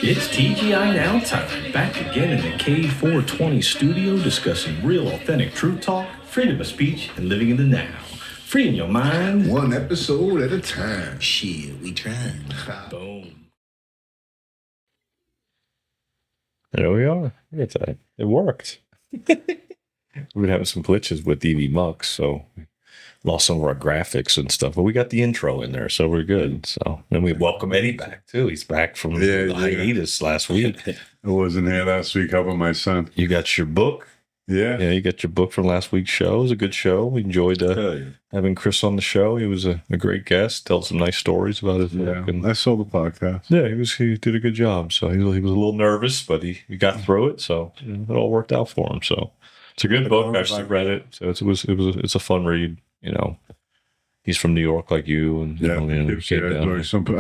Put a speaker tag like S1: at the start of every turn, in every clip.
S1: It's TGI Now time, back again in the K420 studio discussing real authentic truth talk, freedom of speech, and living in the now. Freeing your mind.
S2: One episode at a time.
S3: Shit, we trying.
S1: Boom.
S4: There we are. It worked. We've been having some glitches with EV Mux, so we lost some of our graphics and stuff, but we got the intro in there, so we're good. So then we welcome Eddie back too. He's back from the hiatus last week.
S2: I wasn't here last week helping my son.
S4: You got your book.
S2: Yeah,
S4: you got your book from last week's show. It was a good show. We enjoyed having Chris on the show. He was a great guest. Told some nice stories about his book. And
S2: I saw the podcast.
S4: Yeah, he did a good job. So he was a little nervous, but he got through it. So it all worked out for him. So it's a good book. I actually read it. So it's a fun read. You know, he's from New York like you. And
S2: I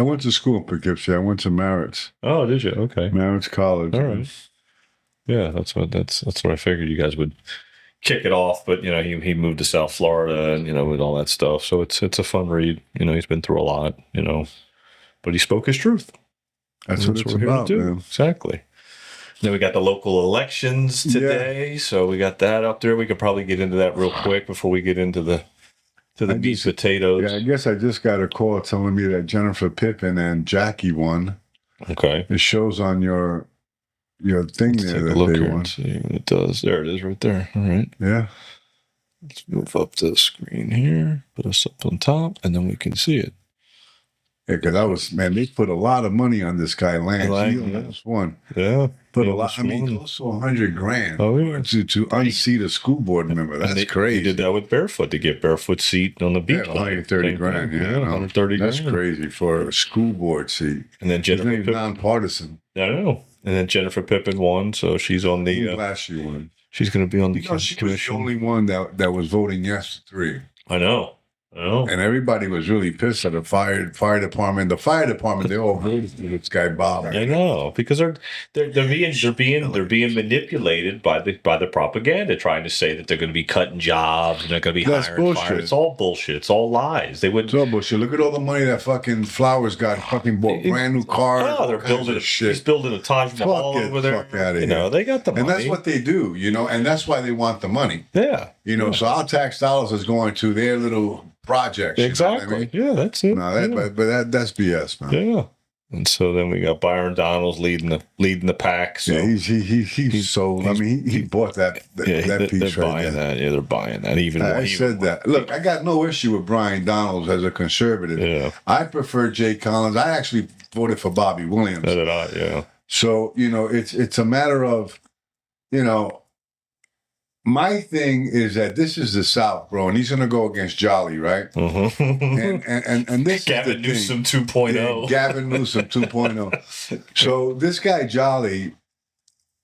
S2: went to school in Poughkeepsie. I went to Marriott.
S4: Oh, did you? Okay.
S2: Marriott College.
S4: All right. Yeah, that's what I figured you guys would kick it off. But you know, he moved to South Florida and with all that stuff. So it's a fun read. He's been through a lot. But he spoke his truth.
S2: That's what it's about, man.
S4: Exactly. Then we got the local elections today, so we got that up there. We could probably get into that real quick before we get into the meat potatoes.
S2: Yeah, I guess I just got a call telling me that Jennifer Pippin and Jackie won.
S4: Okay.
S2: It shows on your thing there that they won.
S4: See what it does. There it is right there. All right.
S2: Yeah.
S4: Let's move up the screen here, put us up on top, and then we can see it.
S2: Yeah, because they put a lot of money on this guy, Lance. He almost won.
S4: Yeah.
S2: Put a lot. Close to $100,000 to unseat a school board member. That's crazy.
S4: He did that with Barefoot to get Barefoot seat on the beach.
S2: Yeah, $130,000. Yeah, $130,000. That's crazy for a school board seat.
S4: And then Jennifer
S2: Pippin, nonpartisan.
S4: I know. And then Jennifer Pippin won, so she's on the.
S2: I'm glad she won.
S4: She's going to be on the
S2: commission. She was the only one that was voting yes to 3.
S4: I know.
S2: And everybody was really pissed at the fire department. The fire department, they all voted for this guy Bob.
S4: I know, because they're being manipulated by the propaganda, trying to say that they're going to be cutting jobs and they're going to be hiring. It's all bullshit. It's all lies.
S2: It's all bullshit. Look at all the money that fucking Flowers got. Fucking bought brand new cars.
S4: Oh, they're building shit. He's building a Taj Mahal over there.
S2: Fuck out of here.
S4: They got the money,
S2: and that's what they do. And that's why they want the money.
S4: Yeah.
S2: So our tax dollars is going to their little projects.
S4: Exactly. Yeah, that's it.
S2: No, but that's BS, man.
S4: Yeah. And so then we got Byron Donalds leading the pack. So
S2: yeah, he's sold. He bought that piece
S4: they're
S2: right
S4: buying
S2: there.
S4: that. Yeah, they're buying that.
S2: I said that. Look, I got no issue with Brian Donalds as a conservative.
S4: Yeah.
S2: I prefer Jay Collins. I actually voted for Bobby Williams.
S4: So did I, yeah.
S2: So, it's a matter of, my thing is that this is the South, bro, and he's going to go against Jolly, right?
S4: Mm-hmm.
S2: And this
S4: Gavin
S2: is the
S4: Newsom 2.0.
S2: Yeah, Gavin Newsom 2.0. So this guy Jolly,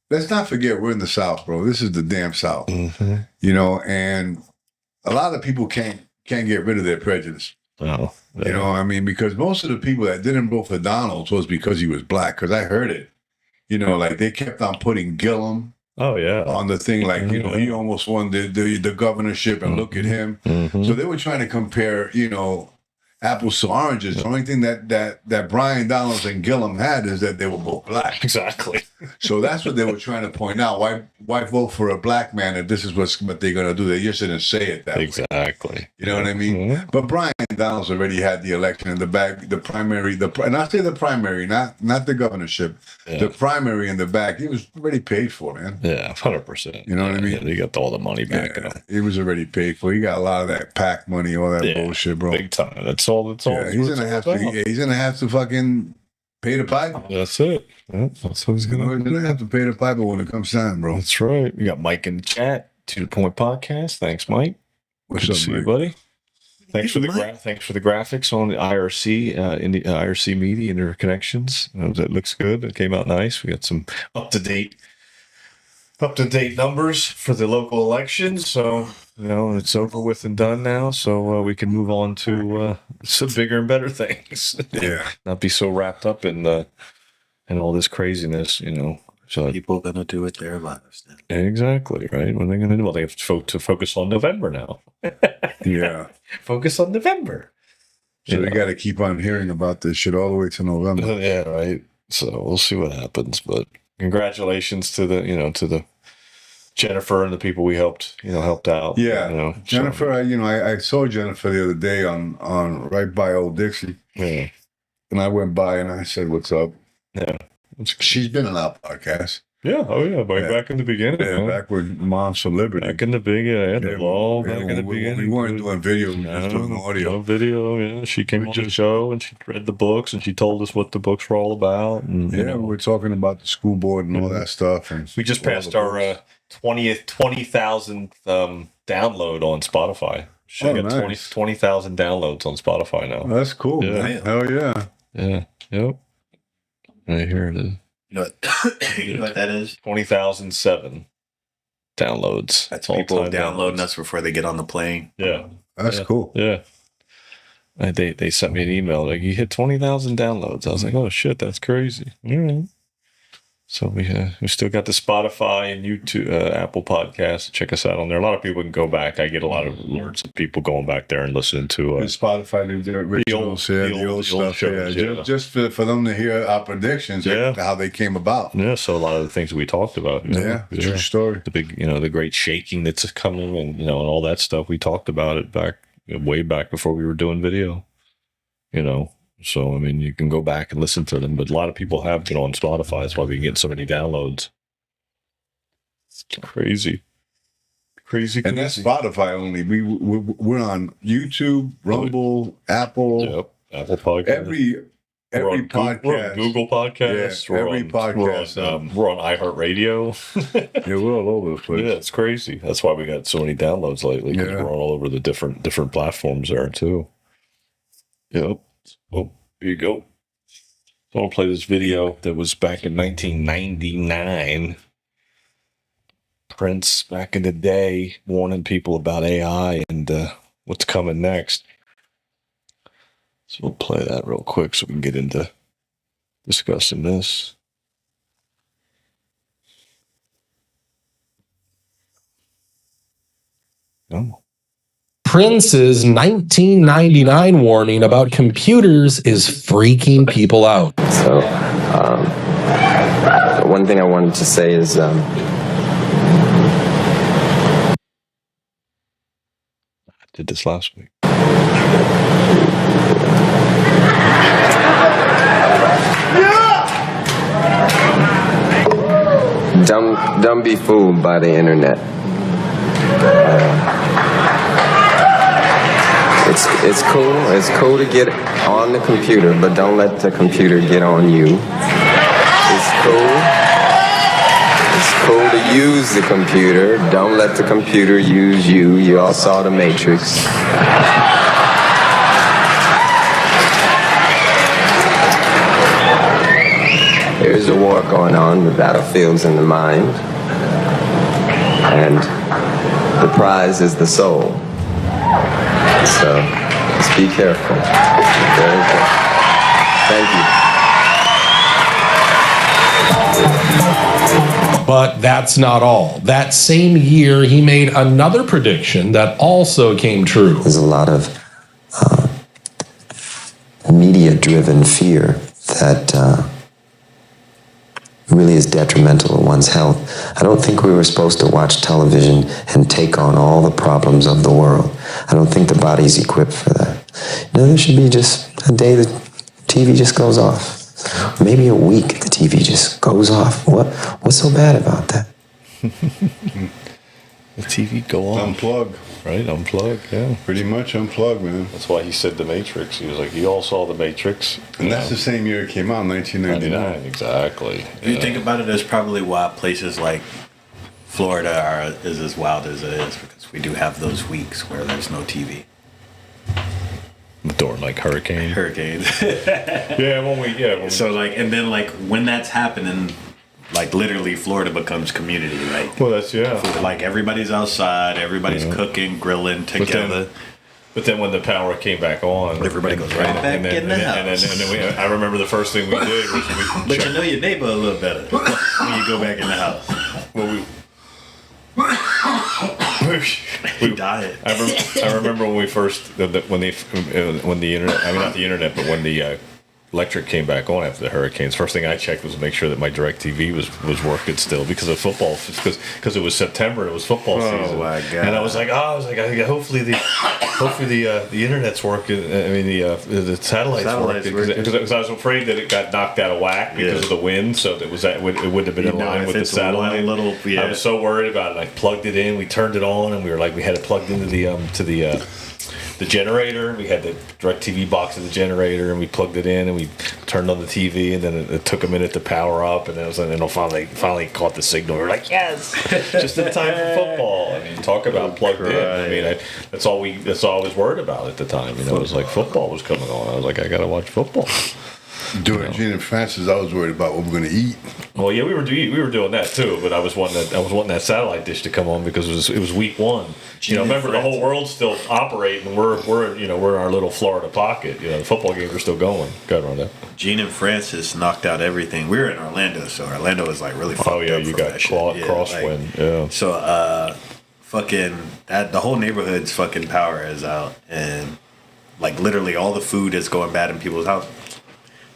S2: let's not forget we're in the South, bro. This is the damn South,
S4: mm-hmm.
S2: And a lot of people can't get rid of their prejudice.
S4: Oh,
S2: yeah. Because most of the people that didn't vote for Donalds was because he was black. Because I heard it, like they kept on putting Gillum.
S4: Oh yeah,
S2: on the thing, like he almost won the governorship, and look at him.
S4: Mm-hmm.
S2: So they were trying to compare, apples to oranges. The only thing that Brian Donalds and Gillum had is that they were both black.
S4: Exactly.
S2: So that's what they were trying to point out. Why vote for a black man if this is what they're going to do? They just didn't say it that way.
S4: Exactly.
S2: You know what I mean? Mm-hmm. But Brian Donalds already had the election in the bag, the primary, and I say the primary, not the governorship, the primary in the bag. He was already paid for, man.
S4: Yeah, 100%.
S2: You know what I mean?
S4: Yeah, he got all the money back.
S2: He was already paid for. He got a lot of that PAC money, all that bullshit, bro.
S4: Big time. That's all.
S2: Yeah, he's gonna have to fucking pay the piper.
S4: That's it. Yeah, that's what he's gonna
S2: have to pay the piper when it comes time, bro.
S4: That's right. We got Mike in the chat. 2 Point Podcast. Thanks, Mike.
S2: What's
S4: Good
S2: up,
S4: to see
S2: Mike?
S4: you, buddy? Thanks for the graphics on the IRC in the IRC Media Interconnections. That looks good. It came out nice. We got some up to date numbers for the local elections. So it's over with and done now. So we can move on to some bigger and better things.
S2: Yeah,
S4: not be so wrapped up in all this craziness. So
S3: people are gonna do it their lives then.
S4: Exactly, right? What are they gonna do? Well, they have to focus on November now.
S2: Yeah.
S4: Focus on November.
S2: So they got to keep on hearing about this shit all the way to November.
S4: Yeah, right. So we'll see what happens. But congratulations to the Jennifer and the people we helped out.
S2: Yeah, Jennifer.
S4: So,
S2: I saw Jennifer the other day on right by Old Dixie,
S4: yeah,
S2: and I went by and I said, "What's up?"
S4: yeah.
S2: She's been on our podcast.
S4: Yeah, oh yeah,
S2: Yeah.
S4: back in the beginning.
S2: Yeah,
S4: man.
S2: back with Moms for Liberty.
S4: Back in the beginning, back in the
S2: we
S4: beginning.
S2: weren't doing video, we were just doing audio.
S4: No video. Yeah, she came on the show and she read the books and she told us what the books were all about. And,
S2: Yeah, we were talking about the school board and all that stuff. And
S4: we just passed our 20,000th download on Spotify.
S2: Oh,
S4: got
S2: nice.
S4: 20,000 downloads on Spotify now.
S2: That's cool,
S4: Yeah.
S2: man. Hell yeah.
S4: Yeah. Yep. Right here it is.
S3: You know what that is?
S4: 20,007 downloads.
S3: That's people
S4: all-time
S3: downloading
S4: downloads.
S3: us before they get on the plane.
S4: Yeah.
S2: That's
S4: Yeah.
S2: cool.
S4: Yeah. They sent me an email like, you hit 20,000 downloads. I was like, oh shit, that's crazy. All right. So we still got the Spotify and YouTube, Apple Podcasts. Check us out on there. A lot of people can go back. I get a lot of alerts of people going back there and listening to
S2: And Spotify, the originals, the old stuff.
S4: shows, yeah.
S2: Just for them to hear our predictions,
S4: Yeah.
S2: how they came about.
S4: yeah. So a lot of the things we talked about.
S2: True story.
S4: The big, the great shaking that's coming, and all that stuff. We talked about it way back before we were doing video. So I mean, you can go back and listen to them, but a lot of people have been on Spotify. That's why we get so many downloads. It's crazy.
S2: And that's Spotify only. We're on YouTube, Rumble, Apple.
S4: Yep. Apple Podcast.
S2: Every
S4: We're on
S2: podcast.
S4: We're on Google Podcasts.
S2: Yeah, every podcast.
S4: We're on iHeartRadio.
S2: Yeah, we're all over the place.
S4: Yeah, it's crazy. That's why we got so many downloads lately. 'Cause
S2: Yeah.
S4: we're all over the different platforms there too. Yep. Oh, here you go. So I'll play this video that was back in 1999. Prince back in the day warning people about AI and what's coming next. So we'll play that real quick so we can get into discussing this. Oh.
S5: Prince's 1999 warning about computers is freaking people out.
S6: So, one thing I wanted to say is,
S4: I did this last week.
S6: don't be fooled by the internet. It's cool. It's cool to get on the computer, but don't let the computer get on you. It's cool. It's cool to use the computer. Don't let the computer use you. You all saw The Matrix. There's a war going on. The battlefield's in the mind. And the prize is the soul. So, just be careful. Very careful. Thank you.
S5: But that's not all. That same year, he made another prediction that also came true.
S6: There's a lot of media-driven fear that really is detrimental to one's health. I don't think we were supposed to watch television and take on all the problems of the world. I don't think the body's equipped for that. There should be just a day the TV just goes off. Maybe a week the TV just goes off. What's so bad about that?
S4: The TV go on.
S2: Unplug.
S4: Right? Unplug, yeah.
S2: Pretty much unplug, man.
S4: That's why he said The Matrix. He was like, you all saw The Matrix.
S2: And that's the same year it came out, 1999.
S4: 99, exactly.
S3: If you think about it, that's probably why places like Florida is as wild as it is, because we do have those weeks where there's no TV.
S4: During like hurricanes.
S3: So and then when that's happening, literally Florida becomes community, right?
S4: Well, that's, yeah.
S3: Like everybody's outside, everybody's cooking, grilling together.
S4: But then when the power came back on,
S3: Everybody goes right back in the house.
S4: And then I remember the first thing we did was we
S3: But you know your neighbor a little better when you go back in the house.
S4: Well,
S3: We died.
S4: I remember when we first when the internet, I mean not the internet, but when the electric came back on after the hurricanes. First thing I checked was to make sure that my DirecTV was working still because of football, because it was September and it was football season.
S3: Oh my god!
S4: And I was like, hopefully the internet's working. I mean the satellite's working because I was afraid that it got knocked out of whack because of the wind. So it wouldn't have been in line with the satellite. I was so worried about it. I plugged it in. We turned it on, and we had it plugged into the generator. We had the DirecTV box of the generator, and we plugged it in, and we turned on the TV, and then it took a minute to power up, and then it finally caught the signal. We were like, yes, just in time for football. I mean, talk about plugged in. I mean, that's all I was worried about at the time. You know, it was like football was coming on. I was like, I gotta watch football.
S2: During Gene and Francis, I was worried about what we're going to eat.
S4: Well, yeah, we were doing that too, but I was wanting that satellite dish to come on because it was week one. Remember the whole world's still operating. We're in our little Florida pocket. The football games are still going. Go ahead, Rhonda.
S3: Gene and Francis knocked out everything. We were in Orlando, so Orlando was like really fucked up.
S4: Oh yeah, you got crosswind. Yeah.
S3: So the whole neighborhood's fucking power is out, and like literally all the food is going bad in people's house.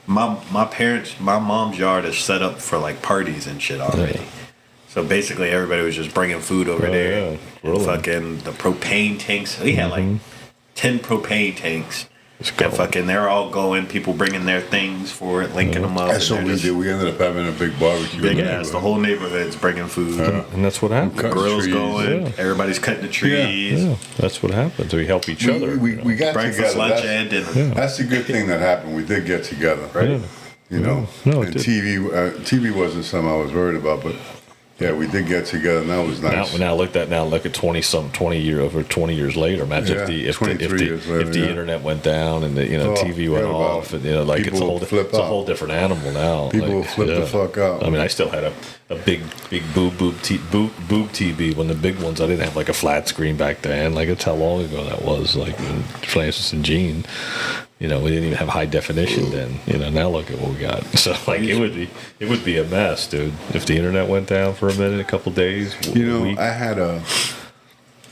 S3: My mom's yard is set up for like parties and shit already. Yeah. So basically everybody was just bringing food over there. Yeah, really. Fucking the propane tanks. We had like 10 propane tanks. And fucking they're all going, people bringing their things for it, linking them up.
S2: That's what we did. We ended up having a big barbecue.
S3: Big ass. The whole neighborhood's bringing food.
S4: And that's what happened.
S3: The grills going. Yeah. Everybody's cutting the trees.
S4: Yeah. That's what happens. We help each other.
S2: We got
S3: breakfast,
S2: together.
S3: Lunch, and dinner.
S2: Yeah. That's the good thing that happened. We did get together. Right?
S4: Yeah.
S2: And TV wasn't something I was worried about, but yeah, we did get together, and that was nice.
S4: Now look at 20 years later. Imagine if the internet went down and the TV went off, and it's a whole different animal now.
S2: People will flip the fuck out.
S4: I mean, I still had a big boob TV, one of the big ones. I didn't have like a flat screen back then. Like that's how long ago that was. Like Francis and Gene. We didn't even have high definition then. Now look at what we got. So like it would be a mess, dude. If the internet went down for a minute, a couple days.
S2: I had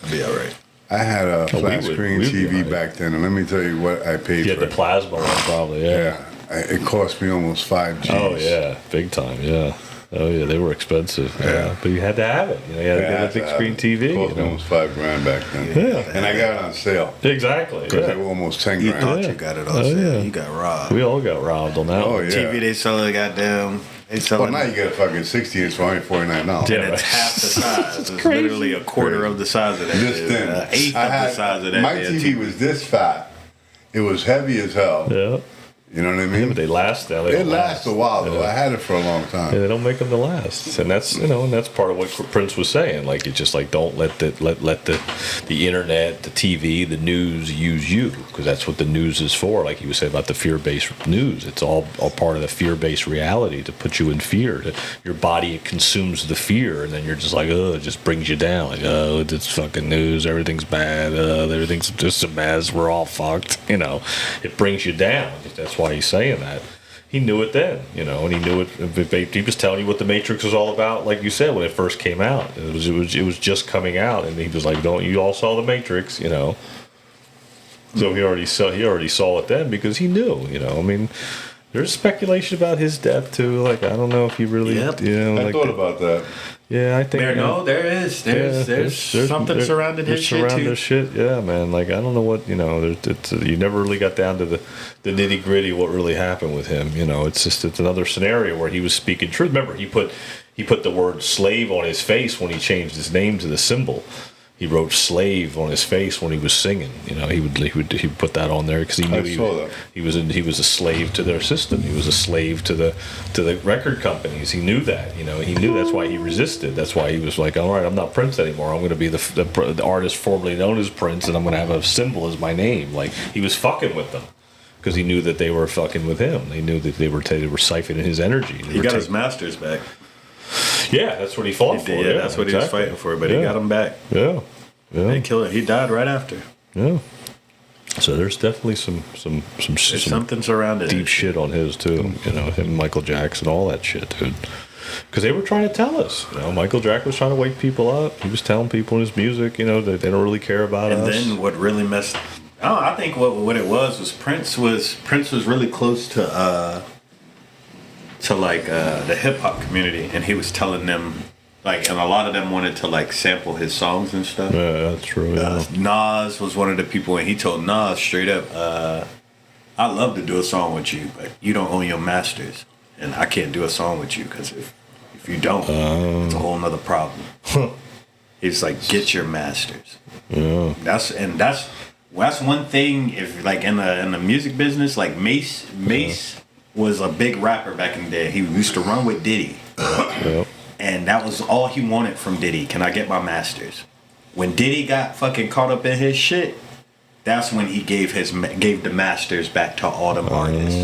S3: be all right.
S2: I had a flat screen TV back then, and let me tell you what I paid for.
S4: You had the plasma one, probably. Yeah.
S2: It cost me almost $5.
S4: Oh yeah, big time. Yeah. Oh yeah, they were expensive. Yeah, but you had to have it. You had to get a big screen TV.
S2: It cost me almost $5,000 back then.
S4: Yeah,
S2: and I got it on sale.
S4: Exactly.
S2: Because they were almost $10,000.
S3: You thought you got it on sale. Yeah. You got robbed.
S4: We all got robbed on that.
S2: Oh yeah.
S3: TV they sell it goddamn.
S2: Well, now you get a fucking 60 inch for only $49.
S3: Yeah, and it's half the size. It's literally a quarter of the size of that.
S2: This thin.
S3: Eighth of the size of that.
S2: My TV was this fat. It was heavy as hell.
S4: Yeah.
S2: You know what I mean?
S4: Yeah, but they last now.
S2: It lasts a while though. I had it for a long time.
S4: Yeah, they don't make them to last, and that's that's part of what Prince was saying. Like it's just like don't let the internet, the TV, the news use you, because that's what the news is for. Like he was saying about the fear-based news, it's all part of the fear-based reality to put you in fear. Your body consumes the fear, and then you're just like, oh, it just brings you down. Like, oh, it's fucking news. Everything's bad. Everything's just a mess. We're all fucked. It brings you down. That's why he's saying that. He knew it then, and he knew it. He was telling you what the Matrix was all about, like you said when it first came out. It was just coming out, and he was like, "Don't you all saw the Matrix?" So he already saw it then because he knew. I mean, there's speculation about his death too. Like I don't know if he really.
S3: Yep.
S2: I thought about that.
S4: Yeah, I think.
S3: There is. There's something surrounding his shit too.
S4: Shit, yeah, man. Like I don't know what you never really got down to the nitty gritty what really happened with him. It's another scenario where he was speaking truth. Remember, he put the word slave on his face when he changed his name to the symbol. He wrote slave on his face when he was singing. He would put that on there because he knew he was a slave to their system. He was a slave to the record companies. He knew that. He knew that's why he resisted. That's why he was like, all right, I'm not Prince anymore. I'm going to be the artist formerly known as Prince, and I'm going to have a symbol as my name. Like he was fucking with them because he knew that they were fucking with him. They knew that they were siphoning his energy.
S3: He got his masters back.
S4: Yeah, that's what he fought for.
S3: Yeah, that's what he was fighting for, but he got him back.
S4: Yeah.
S3: They killed him. He died right after.
S4: Yeah. So there's definitely some
S3: something surrounded
S4: deep shit on his too. Him, Michael Jackson, all that shit, dude. Because they were trying to tell us. Michael Jackson was trying to wake people up. He was telling people in his music, that they don't really care about us.
S3: And then what really messed I think what it was Prince was really close to like the hip hop community, and he was telling them like, and a lot of them wanted to like sample his songs and stuff.
S4: Yeah, that's true. Yeah.
S3: Nas was one of the people, and he told Nas straight up, "I'd love to do a song with you, but you don't own your masters, and I can't do a song with you because if you don't, it's a whole nother problem." He's like, "Get your masters."
S4: Yeah.
S3: That's one thing. If like in the music business, like Mace was a big rapper back in the day. He used to run with Diddy.
S4: Yep.
S3: And that was all he wanted from Diddy. Can I get my masters? When Diddy got fucking caught up in his shit, that's when he gave the masters back to all them artists.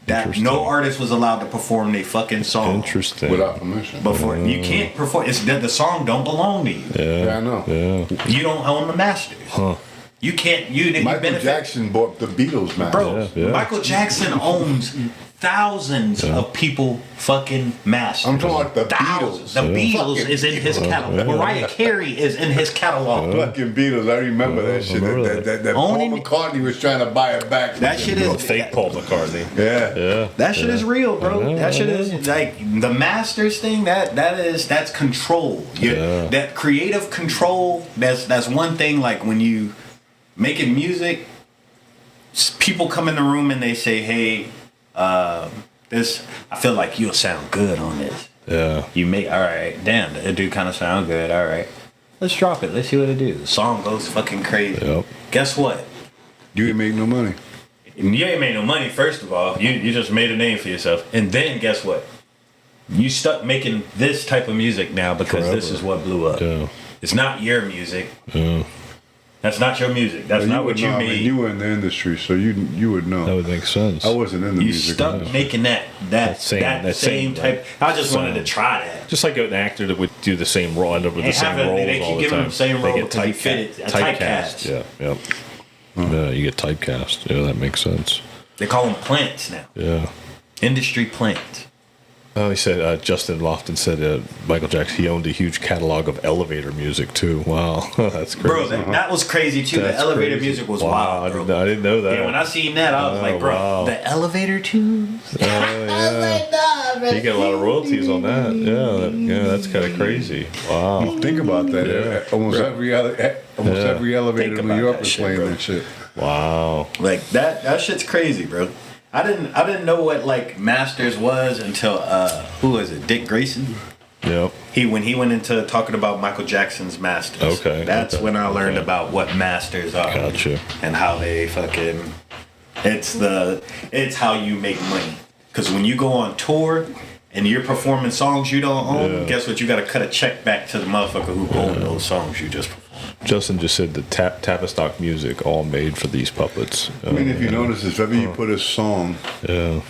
S3: That no artist was allowed to perform their fucking song.
S4: Interesting.
S2: Without permission.
S3: Before you can't perform. It's that the song don't belong to you.
S2: Yeah, I know.
S4: Yeah.
S3: You don't own the masters.
S4: Huh.
S3: You can't. You
S2: Michael
S3: benefit.
S2: Jackson bought the Beatles, man.
S3: Bro,
S4: Yeah.
S3: Michael Jackson owns thousands of people fucking masters.
S2: I'm talking about the
S3: Thousands.
S2: Beatles.
S3: The Beatles
S2: Fucking
S3: is in his catalog. Mariah Carey is in his catalog.
S2: Fucking Beatles, I remember that shit.
S4: remember
S2: That Paul
S3: Owning-
S2: McCartney was trying to buy it back.
S3: That shit is
S4: Fake Paul McCartney.
S2: Yeah.
S4: Yeah.
S3: that shit is real, bro. That shit is like the masters thing. That's control. That creative control. That's one thing. Like when you making music, people come in the room and they say, "Hey, this I feel like you'll sound good on this."
S4: Yeah.
S3: You make all right. Damn, it do kind of sound good. All right, let's drop it. Let's see what it do. The song goes fucking crazy.
S4: Yep.
S3: Guess what?
S2: You ain't make no money.
S3: You ain't made no money. First of all, you just made a name for yourself. And then guess what? You stuck making this type of music now because this is what blew up.
S4: Yeah.
S3: It's not your music.
S4: Yeah.
S3: That's not your music. That's not what
S2: would
S3: you
S2: know.
S3: made.
S2: I mean, you were in the industry, so you would know.
S4: That would make sense.
S2: I wasn't in the
S3: You
S2: music
S3: stuck
S2: industry.
S3: making that same type. I just wanted to try that.
S4: Just like an actor that would do the same role, end up with the
S3: And
S4: same
S3: have it-
S4: roles
S3: they keep
S4: all the
S3: giving
S4: time.
S3: them the same role
S4: They get
S3: because he fit it. Typecast.
S4: Yeah. Yep. Yeah, you get typecast. Yeah, that makes sense.
S3: They call them plants now.
S4: Yeah.
S3: Industry plants.
S4: Oh, he said Justin Lofton said Michael Jackson, he owned a huge catalog of elevator music too. Wow, that's crazy.
S3: Bro, that was crazy too.
S4: That's
S3: the elevator
S4: crazy.
S3: music was
S4: Wow,
S3: wild, bro.
S4: I didn't know that.
S3: Yeah, when I seen that, I was like, bro,
S4: wow.
S3: the elevator tunes.
S4: Oh, yeah. You get a lot of royalties on that. Yeah, that's kind of crazy. Wow.
S2: Think about that.
S4: Yeah.
S2: Almost every elevator
S3: Think
S2: in New
S3: about
S2: York
S3: that
S2: was
S3: shit,
S2: playing
S3: bro.
S2: that shit.
S4: Wow.
S3: Like that shit's crazy, bro. I didn't know what like masters was until who was it? Dick Grayson.
S4: Yep.
S3: When he went into talking about Michael Jackson's masters.
S4: Okay,
S3: That's
S4: okay,
S3: when I learned
S4: okay.
S3: about what masters are.
S4: Gotcha.
S3: And how they fucking it's how you make money. Cause when you go on tour and you're performing songs you don't own, guess what? You gotta cut a check back to the motherfucker who owned those songs you just performed.
S4: Justin just said the Tavistock music all made for these puppets.
S2: I mean, if you notice, if ever you put a song
S4: Yeah.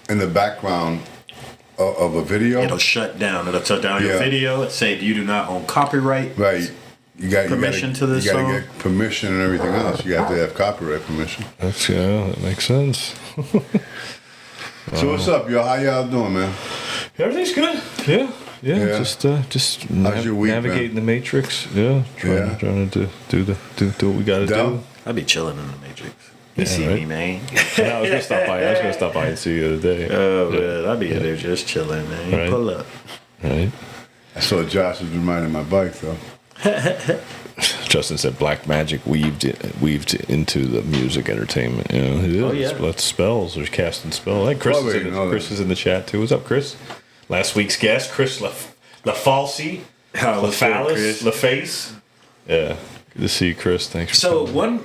S2: in the background of a video,
S3: It'll shut down your
S2: Yeah.
S3: video. It say you do not own copyright.
S2: right?
S3: Permission to this
S2: You gotta
S3: song?
S2: get permission and everything else. You have to have copyright permission.
S4: That makes sense.
S2: So what's up, y'all? How y'all doing, man?
S4: Everything's good. Yeah.
S2: Yeah.
S4: Just
S2: How's your week,
S4: navigating
S2: man?
S4: the matrix. Yeah. Trying to do what we got to
S2: Del?
S4: do.
S3: I'd be chilling in the Matrix. You
S4: Yeah,
S3: see
S4: right.
S3: me, man.
S4: Yeah, I was gonna stop by. And see you the other day.
S3: Oh, man, I'd be in there just chilling, man.
S4: Right.
S3: Pull up.
S4: Right.
S2: I saw Josh was reminding my bike though.
S4: Justin said black magic weaved into the music entertainment. You know, it is.
S3: Oh, yeah.
S4: That's spells. There's casting spells. Hey, Chris,
S2: Probably
S4: is in
S2: know
S4: the,
S2: that.
S4: Chris is in the chat too. What's up, Chris? Last week's guest, Chris LaFalsi, LaFallis, LaFace. Yeah, good to see you, Chris. Thanks. For
S3: So
S4: coming.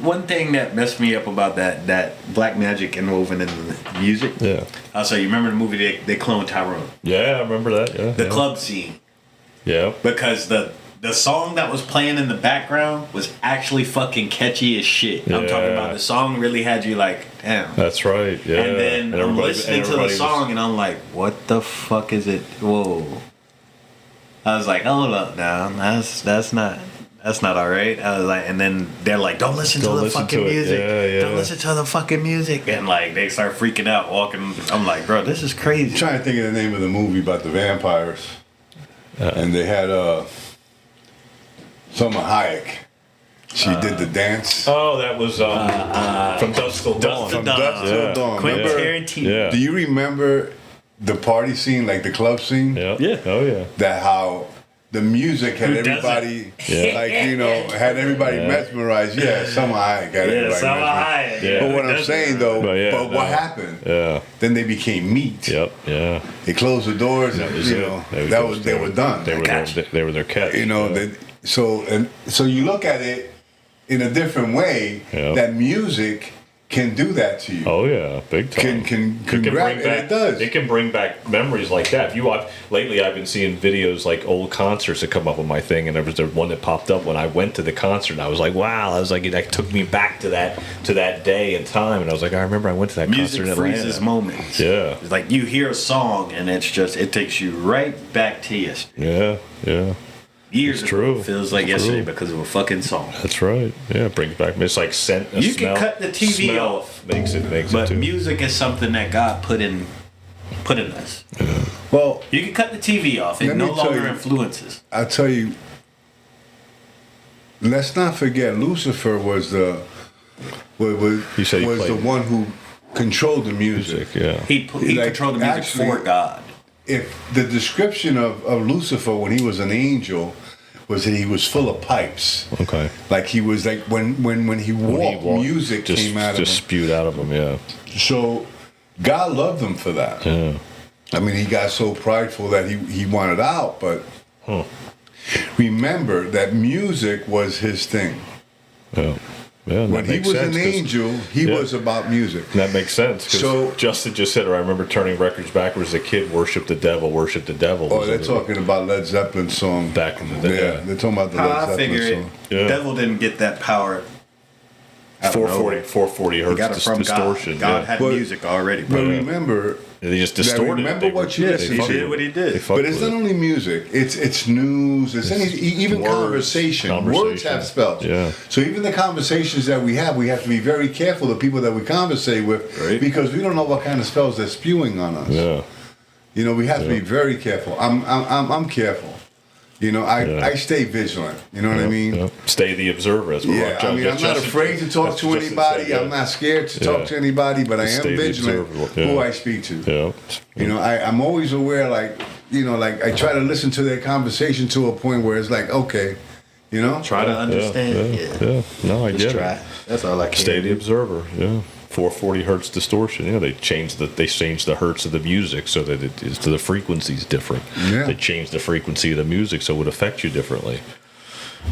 S3: one thing that messed me up about that black magic inwoven in the music.
S4: Yeah.
S3: So you remember the movie they cloned Tyrone,
S4: Yeah, I remember that. Yeah.
S3: the club scene,
S4: Yeah.
S3: because the song that was playing in the background was actually fucking catchy as shit. I'm talking
S4: Yeah.
S3: about the song really had you like, damn.
S4: That's right. Yeah.
S3: And then I'm
S4: everybody-
S3: listening to the
S4: everybody
S3: song
S4: was-
S3: and I'm like, what the fuck is it? Whoa. I was like, hold up now. That's not all right. I was like, and then they're like, don't listen to
S4: Don't
S3: the
S4: listen
S3: fucking
S4: to it.
S3: music.
S4: Yeah.
S3: Don't listen to the fucking music. And like, they start freaking out, walking. I'm like, bro, this is crazy.
S2: I'm trying to think of the name of the movie about the vampires, and they had Selma Hayek. She did the dance.
S4: Oh, that was From Dusk Till Dawn.
S2: From Dusk Till Dawn.
S3: Quentin
S2: Remember?
S3: Tarantino.
S4: Yeah.
S2: Do you remember the party scene, like the club scene?
S4: Yeah.
S3: Yeah.
S4: Oh, yeah.
S2: That how the music had
S3: Who doesn't?
S2: everybody,
S4: Yeah.
S2: like, you know, had everybody mesmerized. Yeah, Salma Hayek got everybody mesmerized.
S4: Yeah.
S2: But what I'm saying, though,
S4: But
S2: what happened?
S4: Yeah.
S2: Then they became meat.
S4: Yep. Yeah.
S2: They closed the doors, and,
S4: was
S2: you
S4: it.
S2: know,
S4: That
S2: they were done.
S4: They were their catch.
S2: You know,
S4: yeah.
S2: so you look at it in a different way.
S4: Yeah.
S2: That music can do that to you.
S4: Oh yeah, big time.
S2: Can
S4: It
S2: grab, and it does.
S4: It can bring back memories like that. If you watch lately, I've been seeing videos like old concerts that come up on my thing, and there was the one that popped up when I went to the concert. And I was like, wow! I was like, that took me back to that day and time, and I was like, I remember I went to that
S3: Music
S4: concert in
S3: freezes
S4: Atlanta.
S3: moments.
S4: Yeah,
S3: It's like you hear a song and it takes you right back to yesterday.
S4: yeah.
S3: Years
S4: It's
S3: ago,
S4: true.
S3: it feels like
S4: It's
S3: yesterday
S4: true.
S3: because of a fucking song.
S4: That's right. Yeah, it brings back. It's like scent.
S3: You
S4: smell,
S3: can cut the TV
S4: smell
S3: off,
S4: Makes it
S3: But
S4: too.
S3: music is something that God put in us.
S2: Well,
S3: You can cut the TV off; it
S2: Let me
S3: no
S2: tell
S3: longer
S2: you-
S3: influences.
S2: I'll tell you. Let's not forget, Lucifer was the
S4: You said he
S2: was the
S4: played
S2: one who controlled the music.
S4: music. Yeah.
S3: He
S2: Like,
S3: controlled the music
S2: actually-
S3: for God.
S2: If the description of Lucifer when he was an angel was that he was full of pipes.
S4: Okay.
S2: Like he was like when he walked, music
S4: just,
S2: came out of
S4: just
S2: him.
S4: spewed out of him. Yeah.
S2: So God loved him for that.
S4: Yeah.
S2: I mean, he got so prideful that he wanted out, but remember that music was his thing.
S4: Yeah. Yeah.
S2: When he was an
S4: 'cause-
S2: angel, he
S4: Yeah.
S2: was about music.
S4: That makes sense. 'Cause
S2: So-
S4: Justin just said, or I remember turning records backwards as a kid, worship the devil, worship the devil.
S2: Oh,
S4: was
S2: they're
S4: it-
S2: talking about Led Zeppelin's song.
S4: Back in the day.
S2: Yeah, they're talking about the
S3: How
S2: Led
S3: I
S2: Zeppelin
S3: figure it,
S2: song.
S4: Yeah.
S3: devil didn't get that power. out of
S4: 440,
S3: nowhere.
S4: 440
S3: He
S4: hertz
S3: got it from
S4: distortion.
S3: God. God
S4: yeah.
S3: had
S2: But-
S3: music already,
S2: But
S3: bro.
S2: remember,
S4: They just
S2: Now,
S4: distorted
S2: remember
S4: it.
S2: what you
S4: they
S2: listened
S4: fucked
S2: to.
S3: He did what he did.
S4: They fucked
S2: but it's
S4: with
S2: not
S4: it.
S2: only music. It's news. It's any, even
S4: words,
S2: conversation. Words have spells.
S4: Yeah.
S2: So even the conversations that we have to be very careful. The people that we conversate with,
S3: Right.
S2: because we don't know what kind of spells they're spewing on us.
S4: Yeah.
S2: You know, we have to be very careful. I'm careful. You know, I stay vigilant. You know what I mean?
S4: Yeah. Stay the observer. That's what
S2: Yeah, I mean, I'm not afraid to talk to anybody. I'm not scared to talk to anybody, but I am
S4: Stay the
S2: vigilant
S4: observer,
S2: who
S4: yeah.
S2: I speak to.
S4: Yeah.
S2: You know, I'm always aware, like I try to listen to their conversation to a point where it's like, okay, you know?
S3: Try to understand.
S4: Yeah. No, I
S3: Just
S4: get
S3: try.
S4: it.
S3: That's all I can.
S4: Stay the observer. Yeah. 440 hertz distortion. Yeah, they changed the hertz of the music so that it is the frequency's different.
S2: Yeah.
S4: They changed the frequency of the music so it would affect you differently.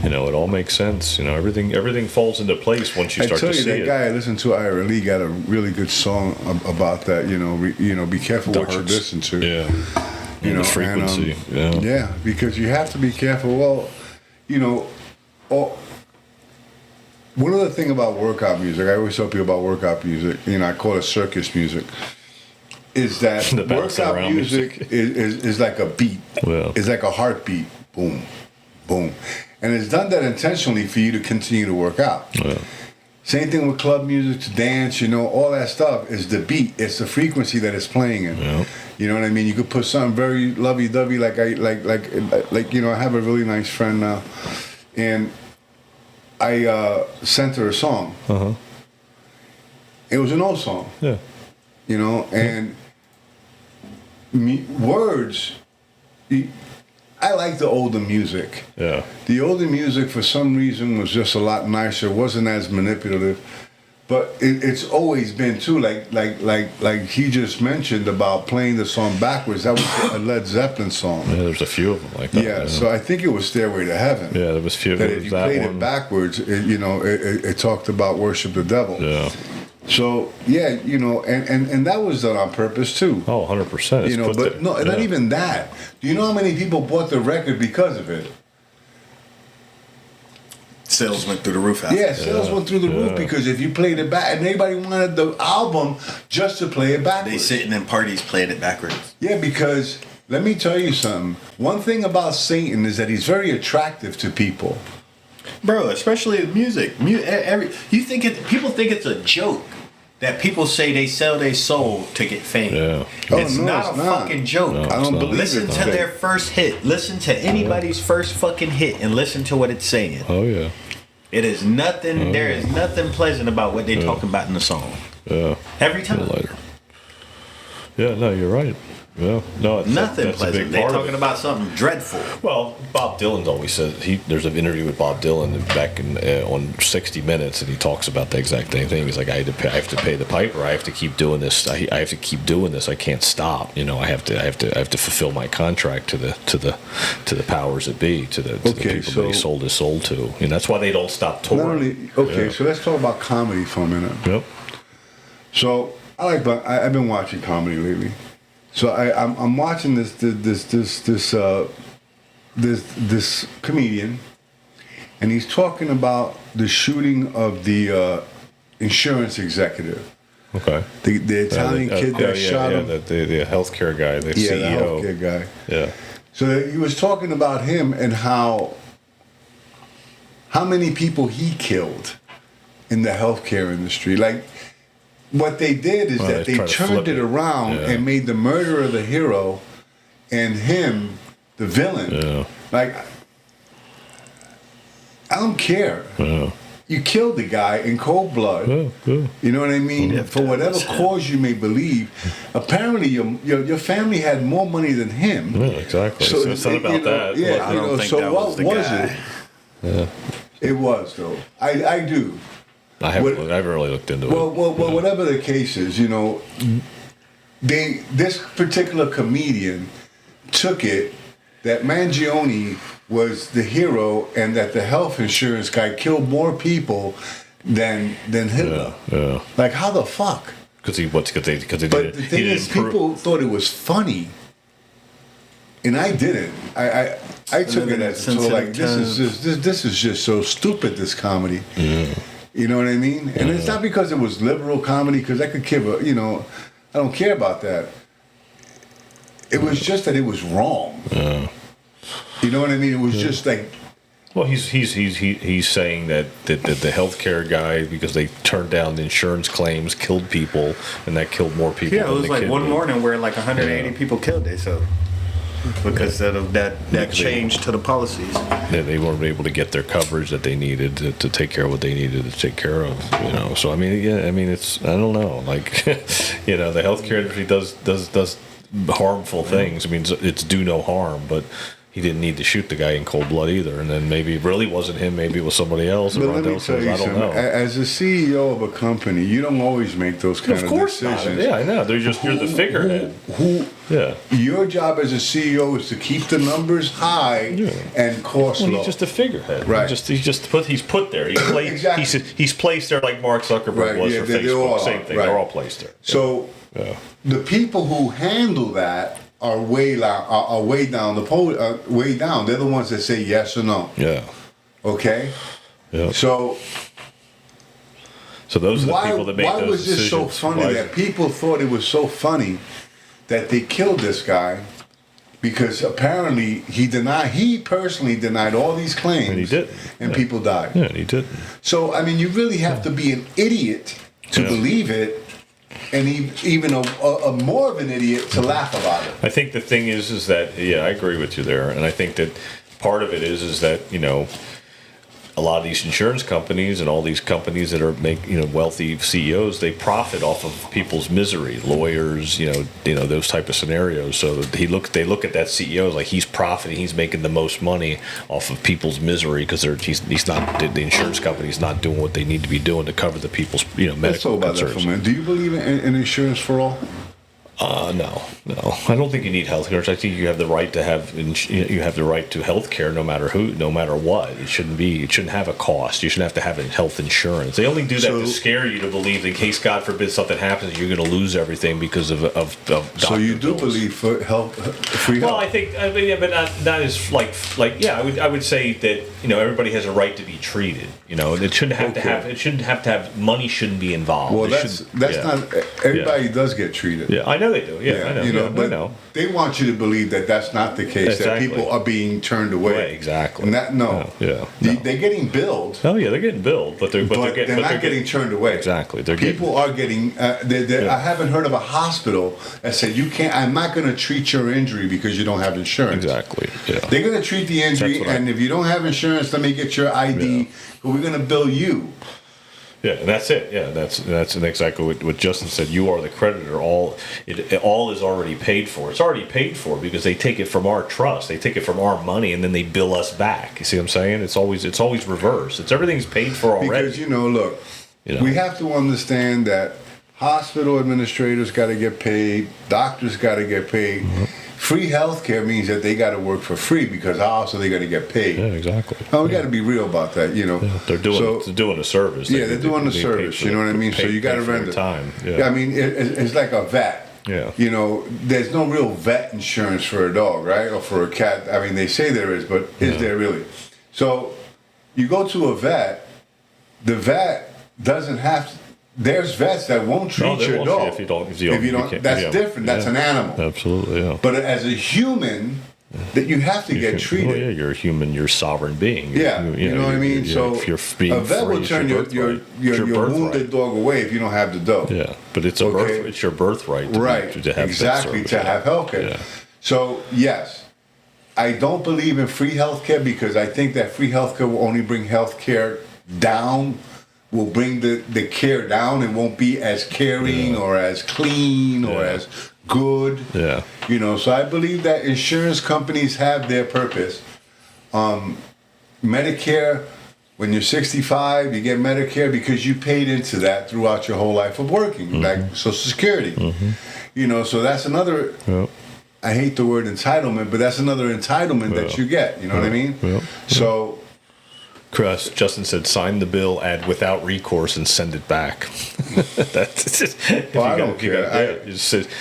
S4: You know, it all makes sense. You know, everything falls into place once you
S2: I
S4: start
S2: tell
S4: to
S2: you,
S4: see
S2: that
S4: it.
S2: guy I listened to, Ira Lee, got a really good song about that. You know, be careful
S4: The
S2: what you
S4: hertz.
S2: listen to.
S4: Yeah.
S2: You know,
S4: the frequency.
S2: and, yeah, because you have to be careful. Well, you know, one other thing about workout music, I always tell people about workout music, you know, I call it circus music, is that
S4: The bouncing
S2: workout
S4: around
S2: music is like a beat.
S4: Yeah.
S2: It's like a heartbeat. Boom, boom. And it's done that intentionally for you to continue to work out.
S4: Yeah.
S2: Same thing with club music, to dance, you know, all that stuff is the beat. It's the frequency that it's playing in.
S4: Yeah.
S2: You know what I mean? You could put something very lovey-dovey, like you know, I have a really nice friend now, and I sent her a song.
S4: Uh-huh.
S2: It was an old song,
S4: Yeah.
S2: you know, and words. I like the older music.
S4: Yeah.
S2: The older music, for some reason, was just a lot nicer. Wasn't as manipulative, but it's always been too. Like he just mentioned about playing the song backwards. That was a Led Zeppelin song.
S4: Yeah, there's a few of them like that.
S2: Yeah, so I think it was Stairway to Heaven.
S4: Yeah, there was few.
S2: That
S4: There
S2: if
S4: was
S2: you
S4: that
S2: played
S4: one.
S2: it backwards, it talked about worship the devil.
S4: Yeah.
S2: So yeah, you know, and that was done on purpose too.
S4: Oh, 100%. It's
S2: You know,
S4: put
S2: but
S4: there.
S2: no, not
S4: Yeah.
S2: even that. Do you know how many people bought the record because of it?
S3: Sales went through the roof after.
S2: Yeah, sales went through the roof because if you played it back, and everybody wanted the album just to play it backwards.
S3: They sitting in parties playing it backwards.
S2: Yeah, because let me tell you something. One thing about Satan is that he's very attractive to people.
S3: Bro, especially music. People think it's a joke that people say they sell their soul to get fame.
S4: Yeah.
S3: It's
S2: Oh, no,
S3: not
S2: it's
S3: a
S2: not.
S3: fucking joke.
S4: No,
S2: I don't
S4: not.
S2: believe
S3: Listen
S2: it.
S3: to
S2: Okay.
S3: their first hit. Listen to anybody's first fucking hit and listen to what it's saying.
S4: Oh, yeah.
S3: It is nothing. There is nothing pleasant about what they talking about in the song.
S4: Yeah.
S3: Every time.
S4: Later. Yeah, no, you're right. Yeah, no,
S3: Nothing
S4: that's
S3: pleasant.
S4: a big
S3: They're
S4: part
S3: talking
S4: of it.
S3: about something dreadful.
S4: Well, Bob Dylan's always said there's an interview with Bob Dylan back in on 60 Minutes, and he talks about the exact same thing. He's like, I have to pay the piper. I have to keep doing this. I have to keep doing this. I can't stop. You know, I have to fulfill my contract to the powers that be, to the people that he sold his soul to. And that's why they don't stop touring.
S2: So let's talk about comedy for a minute.
S4: Yep.
S2: So I've been watching comedy lately. So I'm watching this comedian, and he's talking about the shooting of the insurance executive.
S4: Okay.
S2: The Italian kid that shot him.
S4: The healthcare guy, the CEO.
S2: The healthcare guy.
S4: Yeah.
S2: So he was talking about him and how many people he killed in the healthcare industry. Like, what they did is that they turned it around and made the murderer the hero and him the villain.
S4: Yeah.
S2: Like, I don't care.
S4: Yeah.
S2: You killed the guy in cold blood.
S4: Yeah.
S2: You know what I mean? For whatever cause you may believe. Apparently, your family had more money than him.
S4: Yeah, exactly. So it's not about that.
S2: Yeah,
S3: I don't think
S2: so
S3: that
S2: what
S3: was the
S2: was
S3: guy.
S2: it?
S4: Yeah.
S2: It was, though. I do.
S4: I haven't really looked into it.
S2: Well, whatever the case is, this particular comedian took it that Mangione was the hero and that the health insurance guy killed more people than Hitler.
S4: Yeah.
S2: Like, how the fuck?
S4: Because he
S2: But the thing is, people thought it was funny, and I didn't. I took it as so like this is just so stupid. This comedy.
S4: Yeah.
S2: You know what I mean? And it's not because it was liberal comedy, because I could give a, I don't care about that. It was just that it was wrong. You know what I mean? It was just like.
S4: Well, he's saying that the healthcare guy, because they turned down the insurance claims, killed people, and that killed more people.
S3: Yeah, it
S4: than
S3: was
S4: the
S3: like
S4: kid
S3: one
S4: did.
S3: morning where like 180 people killed themselves because of that change to the policies.
S4: They weren't able to get their coverage that they needed to take care of what they needed to take care of. So I mean, it's, I don't know, like, the healthcare industry does harmful things. I mean, it's do no harm, but he didn't need to shoot the guy in cold blood either. And then maybe it really wasn't him. Maybe it was somebody else.
S2: But let me tell you something. As a CEO of a company, you don't always make those kind of decisions.
S4: Yeah, I know. You're the figurehead.
S2: Your job as a CEO is to keep the numbers high and cost low.
S4: He's just a figurehead.
S2: Right.
S4: He's put there.
S2: Exactly.
S4: He's placed there like Mark Zuckerberg was for Facebook. Same thing. Right. They're all placed there.
S2: So the people who handle that are way down the pole, way down. They're the ones that say yes or no.
S4: Yeah.
S2: Okay.
S4: Yeah.
S2: So
S4: those are the people that make those decisions.
S2: Why was this so funny that people thought it was so funny that they killed this guy? Because apparently he personally denied all these claims.
S4: And he did.
S2: And people died.
S4: Yeah, and he didn't.
S2: So, I mean, you really have to be an idiot to believe it, and even a more of an idiot to laugh about it.
S4: I think the thing is that, I agree with you there. And I think that part of it is that, a lot of these insurance companies and all these companies that are wealthy CEOs, they profit off of people's misery, lawyers, those type of scenarios. So they look at that CEO like he's profiting, he's making the most money off of people's misery because he's not, the insurance company's not doing what they need to be doing to cover the people's medical concerns.
S2: That for a minute. Do you believe in insurance for all?
S4: No. I don't think you need health insurance. I think you have the right to health care no matter what. It shouldn't have a cost. You shouldn't have to have health insurance. They only do that to scare you to believe in case, God forbid, something happens, you're going to lose everything because of
S2: So you do
S4: bills.
S2: believe for free health?
S4: Well, I think, but not as I would say that everybody has a right to be treated. It shouldn't have to have. It shouldn't have to have. Money shouldn't be involved.
S2: Well, that's not. Everybody does get treated.
S4: Yeah, I know Yeah, they do. Yeah, I know.
S2: You know,
S4: yeah,
S2: but
S4: I know.
S2: they want you to believe that that's not the case.
S4: Exactly.
S2: That people are being turned away.
S4: Right, exactly.
S2: And that
S4: Yeah.
S2: They're getting billed.
S4: Oh yeah, they're getting billed, but they're
S2: But they're not getting turned away.
S4: Exactly.
S2: People are getting. I haven't heard of a hospital that said you can't. I'm not going to treat your injury because you don't have insurance.
S4: Exactly. Yeah.
S2: They're going to treat the injury, and if you don't have insurance, let me get your ID. But we're going to bill you.
S4: Yeah, and that's it. Yeah, that's exactly what Justin said. You are the creditor. All is already paid for. It's already paid for because they take it from our trust. They take it from our money, and then they bill us back. You see what I'm saying? It's always reversed. Everything's paid for already.
S2: Because look, we have to understand that hospital administrators got to get paid, doctors got to get paid. Mm-hmm. Free healthcare means that they got to work for free because how else are they going to get paid?
S4: Yeah, exactly.
S2: Oh, we got to be real about that,
S4: Yeah, they're doing a service.
S2: They're doing a service. You know what I mean? So you got to render
S4: time.
S2: Yeah, I mean it's like a vet.
S4: Yeah.
S2: There's no real vet insurance for a dog, right, or for a cat. I mean, they say there is, but is there really? So you go to a vet. The vet doesn't have to. There's vets that won't treat your dog
S4: if you don't.
S2: That's different. That's an animal.
S4: Absolutely, yeah.
S2: But as a human, that you have to get treated.
S4: Oh yeah, you're a human. You're a sovereign being.
S2: You know what I mean. So
S4: if you're being
S2: a vet will turn your wounded dog away if you don't have the dough.
S4: Yeah, but it's it's your birthright. To have
S2: exactly to have healthcare.
S4: Yeah.
S2: So yes, I don't believe in free healthcare because I think that free healthcare will only bring healthcare down. Will bring the care down and won't be as caring or as clean or as good.
S4: Yeah.
S2: So I believe that insurance companies have their purpose. Medicare, when you're 65, you get Medicare because you paid into that throughout your whole life of working, like Social Security. Mm-hmm. So that's another, I hate the word entitlement, but that's another entitlement that you get. You know what I mean? So...
S4: Justin said, sign the bill, add without recourse, and send it back. That's just,
S2: I don't care.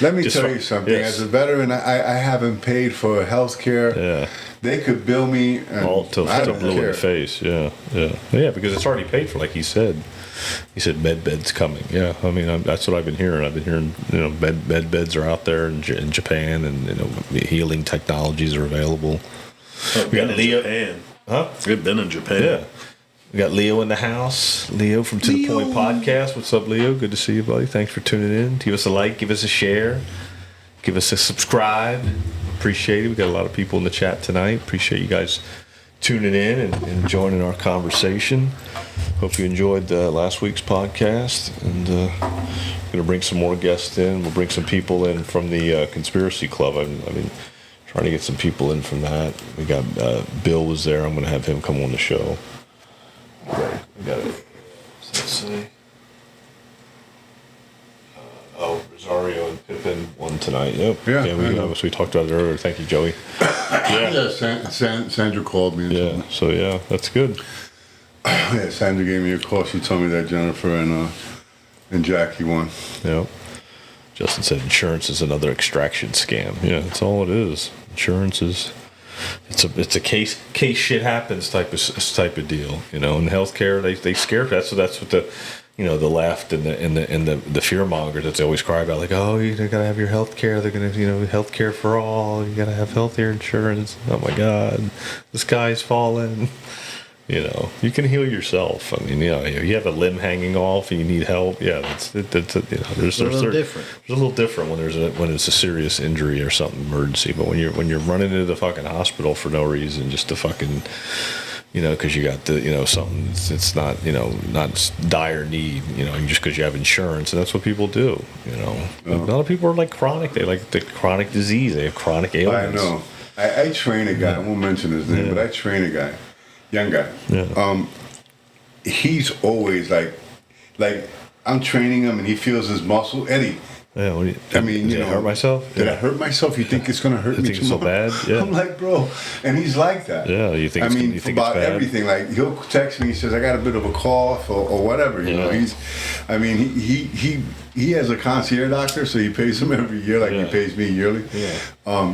S2: Let me tell you something. Yes. As a veteran, I haven't paid for health care. Yeah. They could bill me.
S4: All till blue in the face. Yeah, because it's already paid for, like he said. He said med beds coming. Yeah, I mean that's what I've been hearing. I've been hearing med beds are out there in Japan, and healing technologies are available.
S3: We got Leo. Japan.
S4: Huh?
S3: We've been in Japan.
S4: Yeah. We got Leo in the house. Leo from To The Point Podcast. What's up, Leo? Good to see you, buddy. Thanks for tuning in. Give us a like. Give us a share. Give us a subscribe. Appreciate it. We got a lot of people in the chat tonight. Appreciate you guys tuning in and joining our conversation. Hope you enjoyed last week's podcast. And we're going to bring some more guests in. We'll bring some people in from the Conspiracy Club. I mean, trying to get some people in from that. We got Bill was there. I'm going to have him come on the show. We got it. Let's see. Rosario and Pippin won tonight. Yep. Yeah. We talked about it earlier. Thank you, Joey.
S2: Sandra called me.
S4: So that's good.
S2: Sandra gave me a call. She told me that Jennifer and Jackie won.
S4: Yep. Justin said insurance is another extraction scam. Yeah, that's all it is. Insurance is it's a case shit happens type of deal. In healthcare they scare. That's what the the left and the fear mongers that they always cry about, like, oh, you gotta have your healthcare. They're gonna healthcare for all. You gotta have healthcare insurance. Oh my God, the sky's falling. You can heal yourself. I mean, you have a limb hanging off and you need help. Yeah, there's a little different. There's a little different when it's a serious injury or something emergency. But when you're running into the fucking hospital for no reason, just to fucking, because you got something it's not not dire need, just because you have insurance, and that's what people do. A lot of people are like chronic. They like the chronic disease. They have chronic ailments.
S2: I know. I train a guy. I won't mention his name, but I train a guy. Young guy. Yeah. He's always like I'm training him and he feels his muscle. Eddie.
S4: Yeah. Did I hurt myself?
S2: Did I hurt myself? You think it's gonna hurt me too
S4: so bad? Yeah.
S2: I'm like, bro, and he's like that.
S4: Yeah. You think? You think
S2: about
S4: it's bad?
S2: Everything. Like he'll text me. He says I got a bit of a cough or whatever. You know. He has a concierge doctor, so he pays him every year, like he pays me yearly.
S4: Yeah.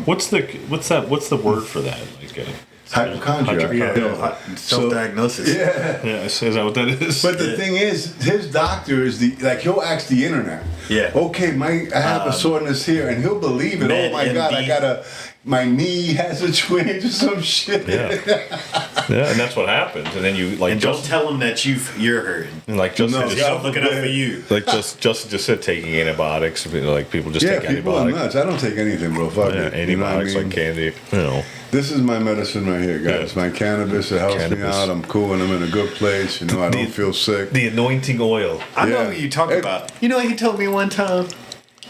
S4: What's the word for that? Like.
S2: Hypochondria.
S3: Self-diagnosis.
S4: Yeah, is that what that is?
S2: But the thing is, his doctor is he'll ask the internet.
S3: Yeah.
S2: Okay, I have a soreness here, and he'll believe it. Oh my God, my knee has a twinge or some shit.
S4: Yeah, and that's what happens. And then you
S3: and don't tell him that you're hurting.
S4: And like Justin
S3: looking up for you.
S4: Like Justin just said, taking antibiotics. Like people just take
S2: people are
S4: antibiotics.
S2: nuts. I don't take anything, bro. Fuck it.
S4: Antibiotics, you know, like candy. You know.
S2: This is my medicine right here, guys. My cannabis, it helps me out. I'm cool and I'm in a good place. You know, I don't feel sick.
S4: The anointing oil.
S3: I know what you talking about. You know what he told me one time?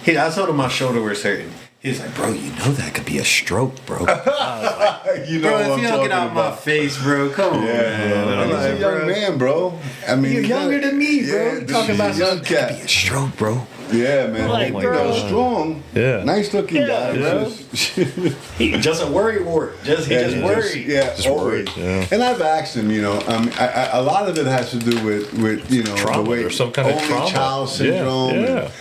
S3: I told him my shoulder was hurting. He's like, bro, you know that could be a stroke, bro. I was like,
S2: you know
S3: bro,
S2: what
S3: if
S2: I'm
S3: you don't get out
S2: talking about.
S3: my face, bro, come on, man.
S2: He's a young man, bro. I mean,
S3: You're younger than me, bro. You're talking about
S2: young
S3: something that could be a stroke, bro.
S2: Yeah, man.
S3: Like,
S2: you
S3: bro.
S2: know, strong.
S4: Yeah.
S2: Nice looking guy.
S3: bro. He just a worry wart. He just worried.
S2: Just
S4: worried.
S2: always.
S4: Yeah.
S2: And I've asked him, you know, a lot of it has to do with you know,
S4: Trauma.
S2: the way
S4: There's some kind of
S2: only
S4: trauma.
S2: child syndrome.
S4: Yeah.
S2: And,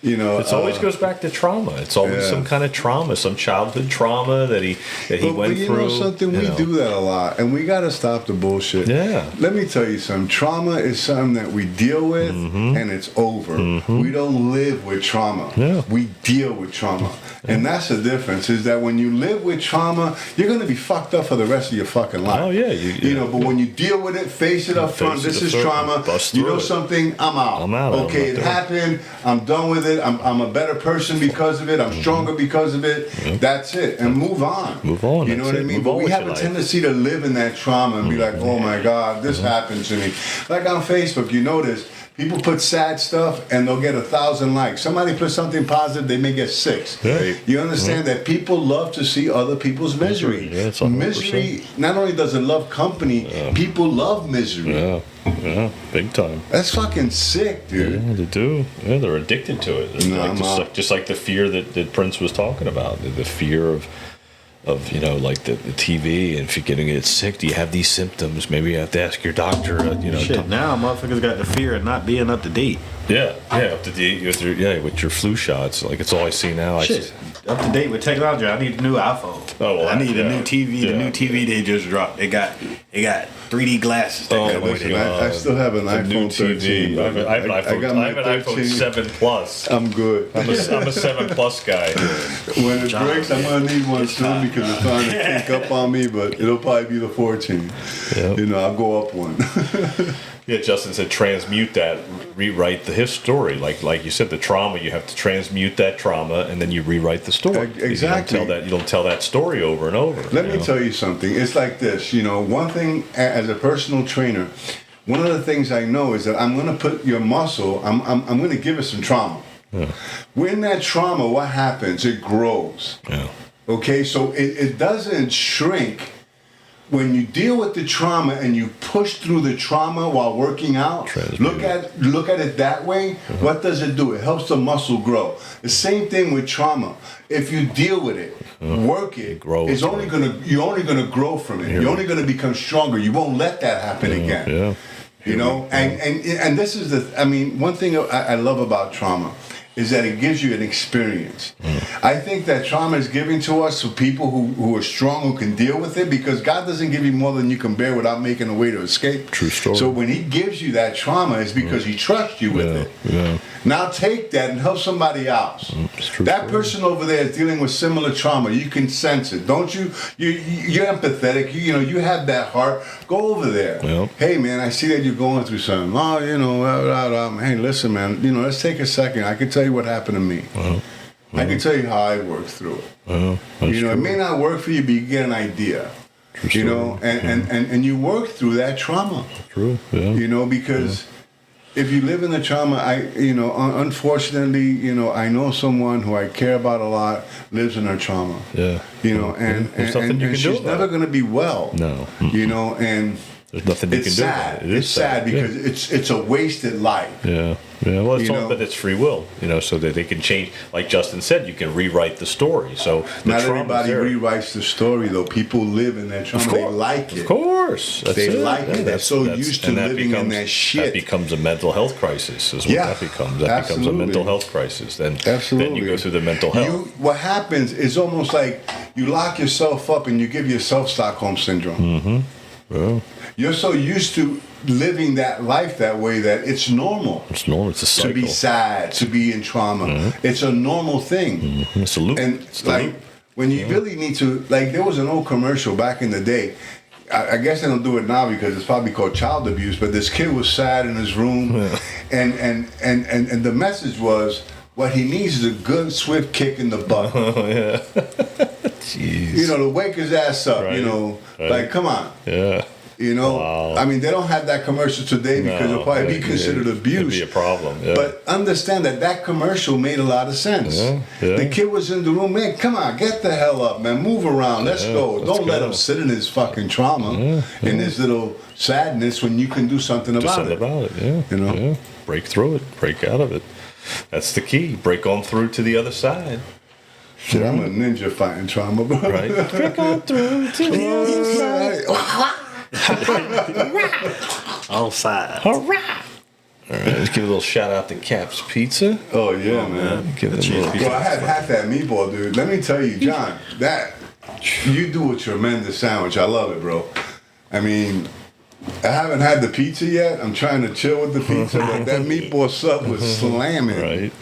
S2: you know,
S4: It always goes back to trauma. It's always some kind of trauma, some childhood trauma that he went
S2: but you
S4: through.
S2: know something, we do that a lot, and we got to stop the bullshit.
S4: Yeah.
S2: Let me tell you something. Trauma is something that we deal with, and it's over. We don't live with trauma.
S4: Yeah.
S2: We deal with trauma. And that's the difference, is that when you live with trauma, you're going to be fucked up for the rest of your fucking life.
S4: Oh, yeah.
S2: You know, but when you deal with it, face it up front, this is trauma. You know something? I'm out.
S4: I'm out.
S2: Okay, it happened. I'm done with it. I'm a better person because of it. I'm stronger because of it. That's it. And move on.
S4: Move on.
S2: You know what I mean? But we have a tendency to live in that trauma and be like, oh my God, this happened to me. Like on Facebook, you notice people put sad stuff and they'll get 1,000 likes. Somebody put something positive, they may get 6.
S4: Yeah.
S2: You understand that people love to see other people's misery.
S4: Yeah, it's 100%.
S2: Misery, not only does it love company, people love misery.
S4: Yeah, big time.
S2: That's fucking sick, dude.
S4: Yeah, they do. Yeah, they're addicted to it. Just like the fear that Prince was talking about, the fear of you know, like the TV, and if you're getting it sick, do you have these symptoms? Maybe you have to ask your doctor. You know,
S3: Shit, now motherfuckers got the fear of not being up to date.
S4: Up to date with your flu shots. Like, it's all I see now.
S3: Shit, up to date with technology. I need a new iPhone.
S4: Oh, well,
S3: I need a new TV.
S4: Yeah.
S3: The new TV they just dropped. It got 3D glasses. That come with
S2: Listen,
S3: it.
S2: I still have an iPhone 13.
S4: I have an iPhone 7 Plus.
S2: I'm good.
S4: I'm a 7 Plus guy.
S2: When it breaks, I'm gonna need one soon because it's starting to kick up on me. But it'll probably be the 14.
S4: Yep.
S2: You know, I'll go up one.
S4: Yeah, Justin said transmute that, rewrite his story. Like you said, the trauma, you have to transmute that trauma, and then you rewrite the story.
S2: Exactly.
S4: You don't tell that story over and over.
S2: Let me tell you something. It's like this. You know, one thing as a personal trainer, one of the things I know is that I'm going to put your muscle. I'm going to give it some trauma. Yeah. When that trauma, what happens? It grows.
S4: Yeah.
S2: Okay, so it doesn't shrink. When you deal with the trauma and you push through the trauma while working out, look at it that way. What does it do? It helps the muscle grow. The same thing with trauma. If you deal with it, work it, you're only gonna grow from it. You're only gonna become stronger. You won't let that happen again.
S4: Yeah.
S2: You know, and this is one thing I love about trauma is that it gives you an experience. I think that trauma is given to us for people who are strong, who can deal with it, because God doesn't give you more than you can bear without making a way to escape.
S4: True story.
S2: So when He gives you that trauma, it's because He trusts you with it.
S4: Yeah.
S2: Now take that and help somebody else. That person over there is dealing with similar trauma. You can sense it, don't you? You're empathetic. You know, you have that heart. Go over there.
S4: Yep.
S2: Hey, man, I see that you're going through something. Oh, you know, hey, listen, man. You know, let's take a second. I can tell you what happened to me. I can tell you how I worked through it. You know, it may not work for you, but you get an idea. You know, and you work through that trauma.
S4: True. Yeah.
S2: You know, because if you live in the trauma, unfortunately, you know, I know someone who I care about a lot lives in her trauma.
S4: Yeah.
S2: You know, and she's never going to be well.
S4: No.
S2: You know, and
S4: there's nothing you can do about it.
S2: It's sad because it's a wasted life.
S4: Yeah. Yeah, well, but it's free will, you know, so that they can change. Like Justin said, you can rewrite the story. So
S2: not everybody rewrites the story, though. People live in that trauma. They like it.
S4: Of course,
S2: they like it. They're so used to living in that shit.
S4: That becomes a mental health crisis. Is what that becomes. That becomes a mental health crisis. Then you go through the mental health.
S2: What happens is almost like you lock yourself up and you give yourself Stockholm syndrome.
S4: Mm-hmm. Well,
S2: you're so used to living that life that way that it's normal.
S4: It's normal. It's a cycle.
S2: To be sad, to be in trauma.
S4: Mm-hmm.
S2: It's a normal thing.
S4: Mm-hmm. It's a loop.
S2: And
S4: it's
S2: like
S4: loop.
S2: when you really need to, like there was an old commercial back in the day. I guess they don't do it now because it's probably called child abuse. But this kid was sad in his room, and the message was what he needs is a good swift kick in the butt.
S4: Oh yeah. Jeez.
S2: You know, to wake his ass up.
S4: Right.
S2: You know, like come on.
S4: Yeah.
S2: You know,
S4: Wow.
S2: I mean, they don't have that commercial today because it'll probably be considered abuse.
S4: It'd be a problem. Yeah.
S2: But understand that commercial made a lot of sense.
S4: Yeah, yeah.
S2: The kid was in the room, man, come on, get the hell up, man, move around, let's go.
S4: let's
S2: Don't let
S4: go.
S2: him sit in his fucking trauma, in his little sadness when you can do something
S4: Do
S2: about
S4: something
S2: it.
S4: about it. Yeah.
S2: You know?
S4: Yeah. Break through it. Break out of it. That's the key. Break on through to the other side.
S2: Shit, I'm a ninja fighting trauma, bro.
S4: Right. Break on through to the other side.
S3: All sides.
S4: All right. All right. Let's give a little shout out to Cap's Pizza.
S2: Oh, yeah, man.
S4: Give them a little
S2: Bro, I had half that meatball, dude. Let me tell you, John, that you do a tremendous sandwich. I love it, bro. I mean, I haven't had the pizza yet. I'm trying to chill with the pizza, but that meatball sub was slamming.
S4: Right.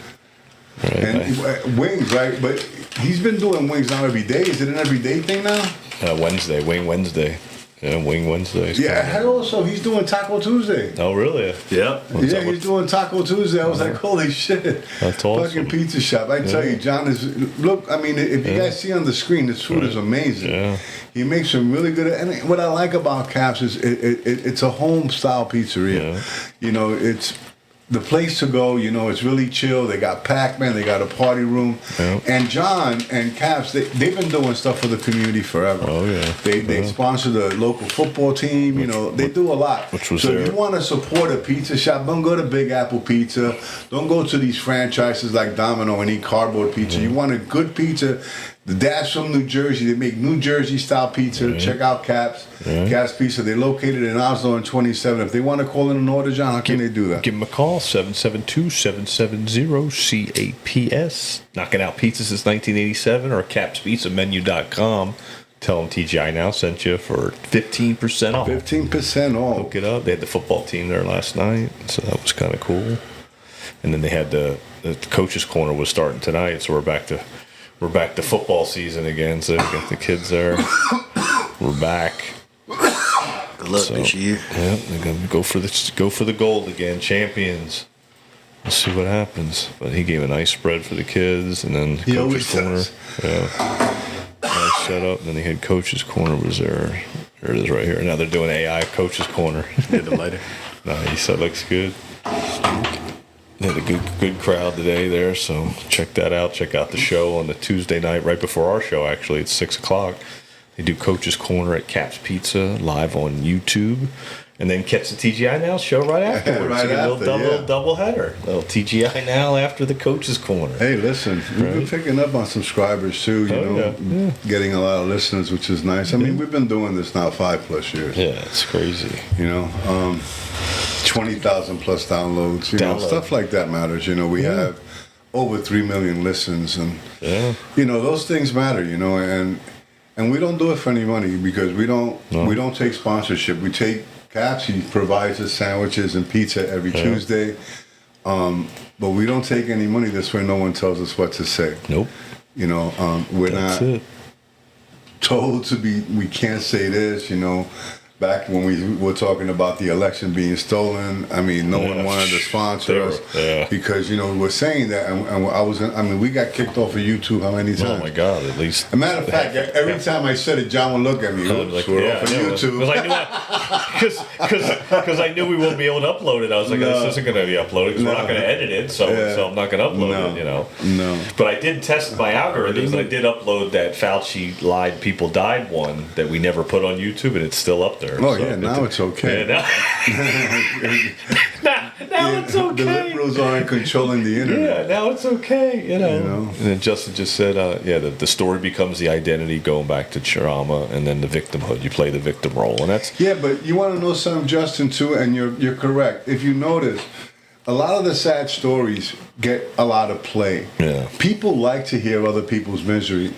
S2: And wings, right? But he's been doing wings now every day. Is it an everyday thing now?
S4: Wednesday, Wing Wednesday. Yeah, Wing Wednesday.
S2: Yeah, and also he's doing Taco Tuesday.
S4: Oh, really?
S3: Yep.
S2: Yeah, he's doing Taco Tuesday. I was like, holy shit.
S4: That's awesome.
S2: Fucking pizza shop. I tell you, John is, look, I mean, if you guys see on the screen, this food is amazing.
S4: Yeah.
S2: He makes some really good, and what I like about Caps is it's a home style pizzeria.
S4: Yeah.
S2: You know, it's the place to go. You know, it's really chill. They got Pac-Man, they got a party room.
S4: Yeah.
S2: And John and Caps, they've been doing stuff for the community forever.
S4: Oh, yeah.
S2: They sponsor the local football team. You know, they do a lot.
S4: Which was
S2: so
S4: their-
S2: if you want to support a pizza shop, don't go to Big Apple Pizza. Don't go to these franchises like Domino and eat cardboard pizza. You want a good pizza. The dad's from New Jersey. They make New Jersey style pizza. Check out Caps. Caps Pizza. They're located in Oslo and 27. If they want to call in an order, John, how can they do that?
S4: Give them a call, 772-770-CAPS. Knocking out pizza since 1987 or capspizzamenu.com. Tell them TGI Now sent you for 15% off.
S2: 15% off.
S4: Hook it up. They had the football team there last night, so that was kind of cool. And then they had the coaches' corner was starting tonight, so we're back to football season again. So we got the kids there. We're back.
S3: Good luck this year.
S4: Yeah, they're gonna go for the gold again, champions. We'll see what happens. But he gave a nice spread for the kids, and then
S2: He always
S4: coach's corner.
S2: does.
S4: Yeah, nice setup. And then the head coach's corner was there. There it is, right here. Now they're doing AI coach's corner.
S3: Get the lighter.
S4: Nice, that looks good. They had a good crowd today there, so check that out. Check out the show on the Tuesday night, right before our show, actually. It's 6 o'clock. They do Coach's Corner at Cap's Pizza live on YouTube. And then catch the TGI Now show right afterwards.
S2: Right
S4: So you get
S2: after,
S4: a little double header. A little TGI Now after the Coach's Corner.
S2: Hey, listen, we've been picking up on subscribers too, you know, getting a lot of listeners, which is nice. I mean, we've been doing this now 5+ years.
S4: Yeah, it's crazy.
S2: You know, 20,000 plus downloads, you know, stuff like that matters. You know, we have over 3 million listens, and you know, those things matter. You know, and we don't do it for any money because we don't take sponsorship. We take Caps. He provides us sandwiches and pizza every Tuesday, but we don't take any money. This way, no one tells us what to say.
S4: Nope.
S2: You know, we're
S4: That's
S2: not
S4: it.
S2: told to be. We can't say this. You know. Back when we were talking about the election being stolen, I mean, no one wanted to sponsor us because, you know, we're saying that, and we got kicked off of YouTube how many times?
S4: Oh my God, at least.
S2: As a matter of fact, every time I said it, John would look at me. Oops,
S4: Like,
S2: we're off of YouTube.
S4: Because I knew we wouldn't be able to upload it. I was like, this isn't going to be uploaded because we're not going to edit it, so I'm not going to upload it, you know.
S2: No.
S4: But I did test my algorithms. I did upload that Fauci lied, people died one that we never put on YouTube, and it's still up there.
S2: Oh,
S4: So
S2: yeah, now it's okay.
S4: now it's okay.
S2: The liberals aren't controlling the internet.
S4: Yeah, now it's okay, you know. And then Justin just said, the story becomes the identity going back to trauma, and then the victimhood. You play the victim role, and that's
S2: Yeah, but you want to know something, Justin, too, and you're correct. If you notice, a lot of the sad stories get a lot of play.
S4: Yeah.
S2: People like to hear other people's misery.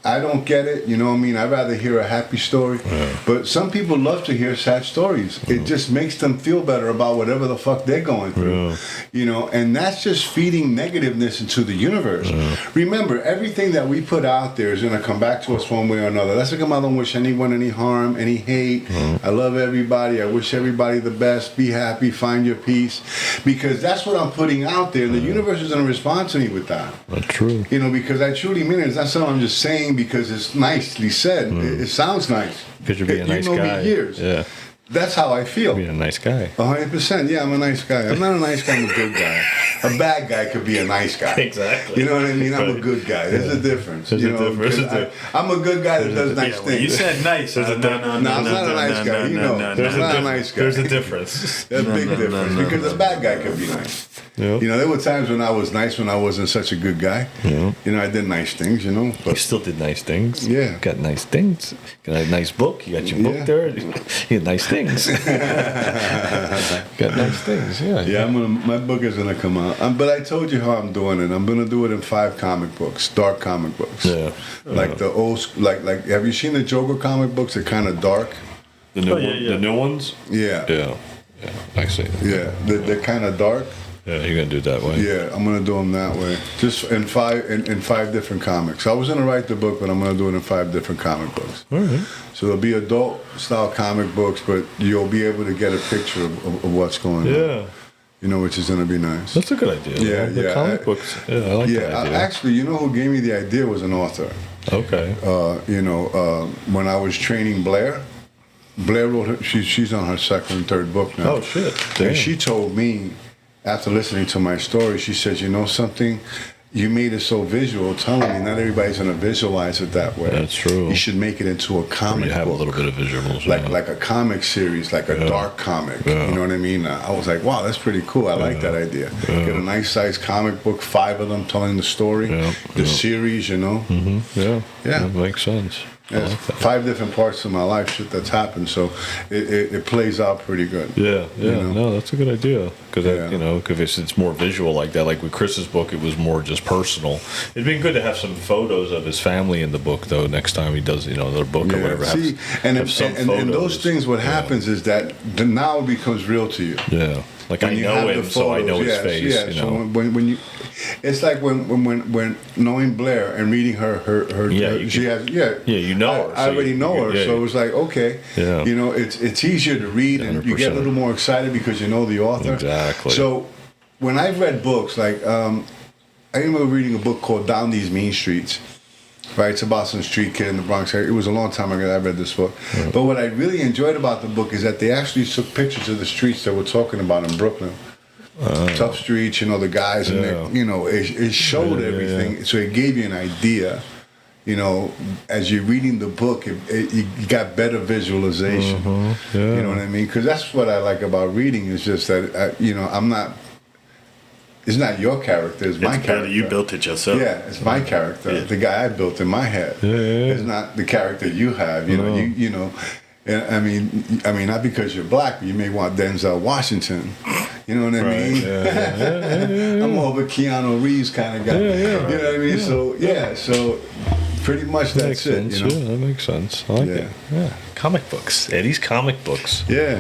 S2: I don't get it. You know what I mean? I'd rather hear a happy story.
S4: Yeah.
S2: But some people love to hear sad stories. It just makes them feel better about whatever the fuck they're going through.
S4: Yeah.
S2: You know, and that's just feeding negativeness into the universe. Remember, everything that we put out there is going to come back to us one way or another. That's like I don't wish anyone any harm, any hate. I love everybody. I wish everybody the best. Be happy. Find your peace. Because that's what I'm putting out there. And the universe is going to respond to me with that.
S4: That's true.
S2: You know, because I truly mean it. It's not something I'm just saying because it's nicely said. It sounds nice.
S4: Because you're being a nice guy.
S2: You know me years.
S4: Yeah.
S2: That's how I feel.
S4: Being a nice guy.
S2: 100%. Yeah, I'm a nice guy. I'm not a nice guy. I'm a good guy. A bad guy could be a nice guy.
S4: Exactly.
S2: You know what I mean? I'm a good guy. There's a difference.
S4: There's
S2: you
S4: a
S2: know,
S4: difference.
S2: I'm a good guy that does nice things.
S3: You said nice.
S2: No, I'm not a nice guy. You know, I'm not a nice guy.
S4: There's a difference.
S2: There's a big difference because a bad guy could be nice.
S4: Yep.
S2: You know, there were times when I was nice when I wasn't such a good guy.
S4: Yeah.
S2: You know, I did nice things, you know.
S4: You
S2: But
S4: still did nice things.
S2: Yeah.
S4: Got nice things. Got a nice book. You got your book
S2: Yeah.
S4: there. You got nice things. Got nice things. Yeah.
S2: yeah, my book is gonna come out. But I told you how I'm doing it. I'm gonna do it in 5 comic books, dark comic books.
S4: Yeah.
S2: Like the old, like have you seen the Joker comic books? They're kind of dark.
S4: The new
S3: yeah.
S4: the new ones.
S2: Yeah.
S4: Yeah. Yeah. I see.
S2: Yeah, they're kind of dark.
S4: Yeah. You're gonna do it that way.
S2: Yeah, I'm gonna do them that way. Just in 5 different comics. I was gonna write the book, but I'm gonna do it in 5 different comic books.
S4: All right.
S2: So there'll be adult style comic books, but you'll be able to get a picture of what's going on.
S4: Yeah.
S2: You know, which is gonna be nice.
S4: That's a good idea.
S2: Yeah,
S4: The
S2: yeah,
S4: comic
S2: I-
S4: books. Yeah, I like that idea.
S2: Actually, you know who gave me the idea was an author.
S4: Okay.
S2: You know, when I was training Blair wrote her, she's on her 2nd and 3rd book now.
S4: Oh shit. Damn.
S2: And she told me, after listening to my story, she said, you know something? You made it so visual, telling me not everybody's going to visualize it that way.
S4: That's true.
S2: You should make it into a comic
S4: You have
S2: book.
S4: a little bit of visuals.
S2: Like a comic series, like a dark comic.
S4: Yeah.
S2: You know what I mean? I was like, wow, that's pretty cool. I like that idea. Get a nice size comic book, 5 of them telling the story, the series, you know?
S4: Yeah.
S2: Yeah.
S4: That makes sense. I
S2: Yeah,
S4: like that.
S2: 5 different parts of my life, shit that's happened, so it plays out pretty good.
S4: Yeah, yeah,
S2: You know?
S4: no, that's a good idea because
S2: Yeah.
S4: you know, because it's more visual like that. Like with Chris's book, it was more just personal. It'd been good to have some photos of his family in the book, though. Next time he does, you know, their book or whatever.
S2: See, and those things, what happens is that now it becomes real to you.
S4: Yeah, like I
S2: When you
S4: know
S2: have
S4: him,
S2: the
S4: so I know his
S2: yes,
S4: face.
S2: Yeah,
S4: You
S2: so
S4: know,
S2: when you, it's like when knowing Blair and reading her
S4: Yeah, you
S2: she
S4: can-
S2: has
S4: you know her,
S2: I
S4: so
S2: already know her,
S4: yeah,
S2: so it was like okay,
S4: Yeah.
S2: you know, it's easier to read and you get a
S4: 100%.
S2: little more excited because you know the author.
S4: Exactly.
S2: So when I've read books like I remember reading a book called Down These Mean Streets. Right, it's about some street kid in the Bronx area. It was a long time ago that I read this book. But what I really enjoyed about the book is that they actually took pictures of the streets that we're talking about in Brooklyn. Tough streets, you know, the guys, and
S4: Yeah.
S2: you know, it showed everything. So it gave you an idea. You know, as you're reading the book, you got better visualization.
S4: Yeah.
S2: You know what I mean? Because that's what I like about reading is just that, you know, I'm not. It's not your character. It's my
S3: It's
S2: character.
S3: better you built it yourself.
S2: Yeah, it's my character.
S3: Yeah.
S2: The guy I built in my head. It's not the character you have. You know, you know. I mean, not because you're black, but you may want Denzel Washington. You know what I mean? I'm more of a Keanu Reeves kind of guy. You know what I mean? So pretty much
S4: that makes
S2: that's it.
S4: sense.
S2: You know?
S4: Yeah, that makes sense. I like
S2: Yeah.
S4: it. Yeah, comic books. Eddie's comic books.
S2: Yeah,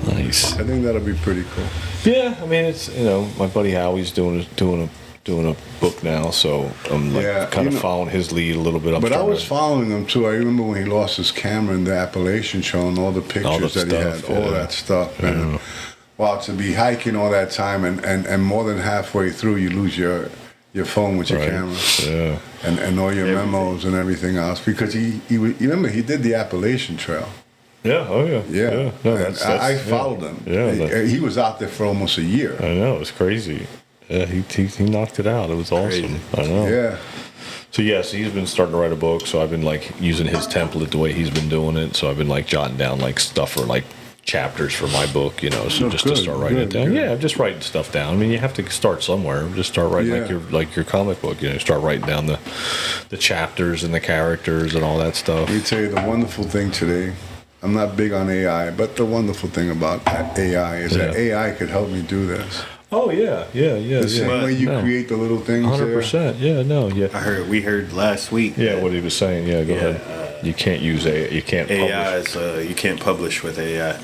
S4: Nice.
S2: I think that'll be pretty cool.
S4: Yeah, I mean, it's my buddy Howie's doing a book now, so I'm kind of following his lead a little bit.
S2: But I was following him too. I remember when he lost his camera in the Appalachian show and all the pictures that he had, all that stuff, man. Wow, to be hiking all that time and more than halfway through you lose your phone with your camera.
S4: Yeah.
S2: And all your memos and everything else because he remember he did the Appalachian Trail.
S4: Yeah. Oh yeah.
S2: Yeah.
S4: No,
S2: And I followed him.
S4: Yeah.
S2: He was out there for almost a year.
S4: I know, it's crazy. Yeah, he knocked it out. It was awesome. I know.
S2: Yeah.
S4: So yes, he's been starting to write a book. So I've been like using his template the way he's been doing it. So I've been like jotting down like stuff for like chapters for my book, you know. So just to start writing it down.
S2: Good.
S4: Yeah, I'm just writing stuff down. I mean, you have to start somewhere. Just start writing like your comic book. You know, start writing down the chapters and the characters and all that stuff.
S2: Let me tell you the wonderful thing today. I'm not big on AI, but the wonderful thing about AI is that AI could help me do this.
S4: Oh yeah.
S2: The same way you create the little things.
S4: 100%. Yeah, no, yeah.
S3: We heard last week.
S4: Yeah, what he was saying. Yeah, go ahead. You can't use you can't
S3: AI
S4: publish.
S3: is you can't publish with AI.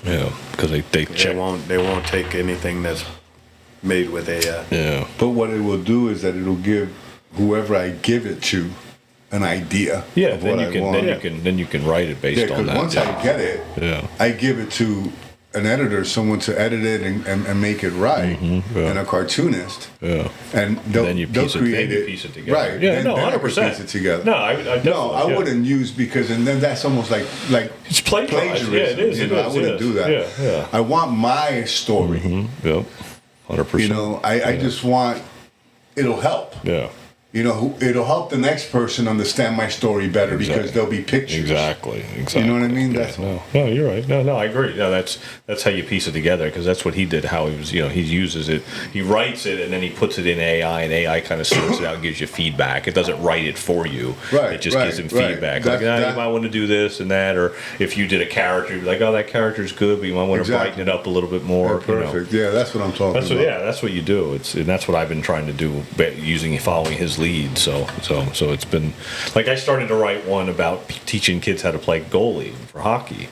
S4: Yeah, because they check.
S3: They won't take anything that's made with AI.
S4: Yeah.
S2: But what it will do is that it'll give whoever I give it to an idea
S4: Yeah,
S2: of
S4: then
S2: what
S4: you
S2: I
S4: can
S2: want.
S4: then you can write it based
S2: Yeah,
S4: on
S2: because
S4: that.
S2: once I get it, I give it to an editor, someone to edit it and make it right, and a cartoonist.
S4: Yeah.
S2: And they'll create it.
S4: Piece it together.
S2: Right.
S4: Yeah,
S2: Then-
S4: no,
S2: then I can
S4: 100%.
S2: piece it together.
S4: No, I definitely,
S2: I wouldn't use because and then that's almost like
S4: It's plagiarism. Yeah, it is.
S2: You know, I wouldn't do that.
S4: Yeah.
S2: I want my story.
S4: Yep. 100%.
S2: You know, I just want it'll help.
S4: Yeah.
S2: You know, it'll help the next person understand my story better because there'll be pictures.
S4: Exactly.
S2: You know what I mean?
S4: Yeah,
S2: That's
S4: no, you're right. No, I agree. No, that's how you piece it together because that's what he did. How he was, he uses it. He writes it and then he puts it in AI, and AI kind of sorts it out and gives you feedback. It doesn't write it for you.
S2: Right.
S4: It just gives him feedback. Like, you might want to do this and that, or if you did a character, you'd be like, oh, that character's good, but you might want to brighten it up a little bit more.
S2: Yeah, perfect. Yeah, that's what I'm talking about.
S4: That's what you do. And that's what I've been trying to do, following his lead. So it's been like I started to write one about teaching kids how to play goalie for hockey,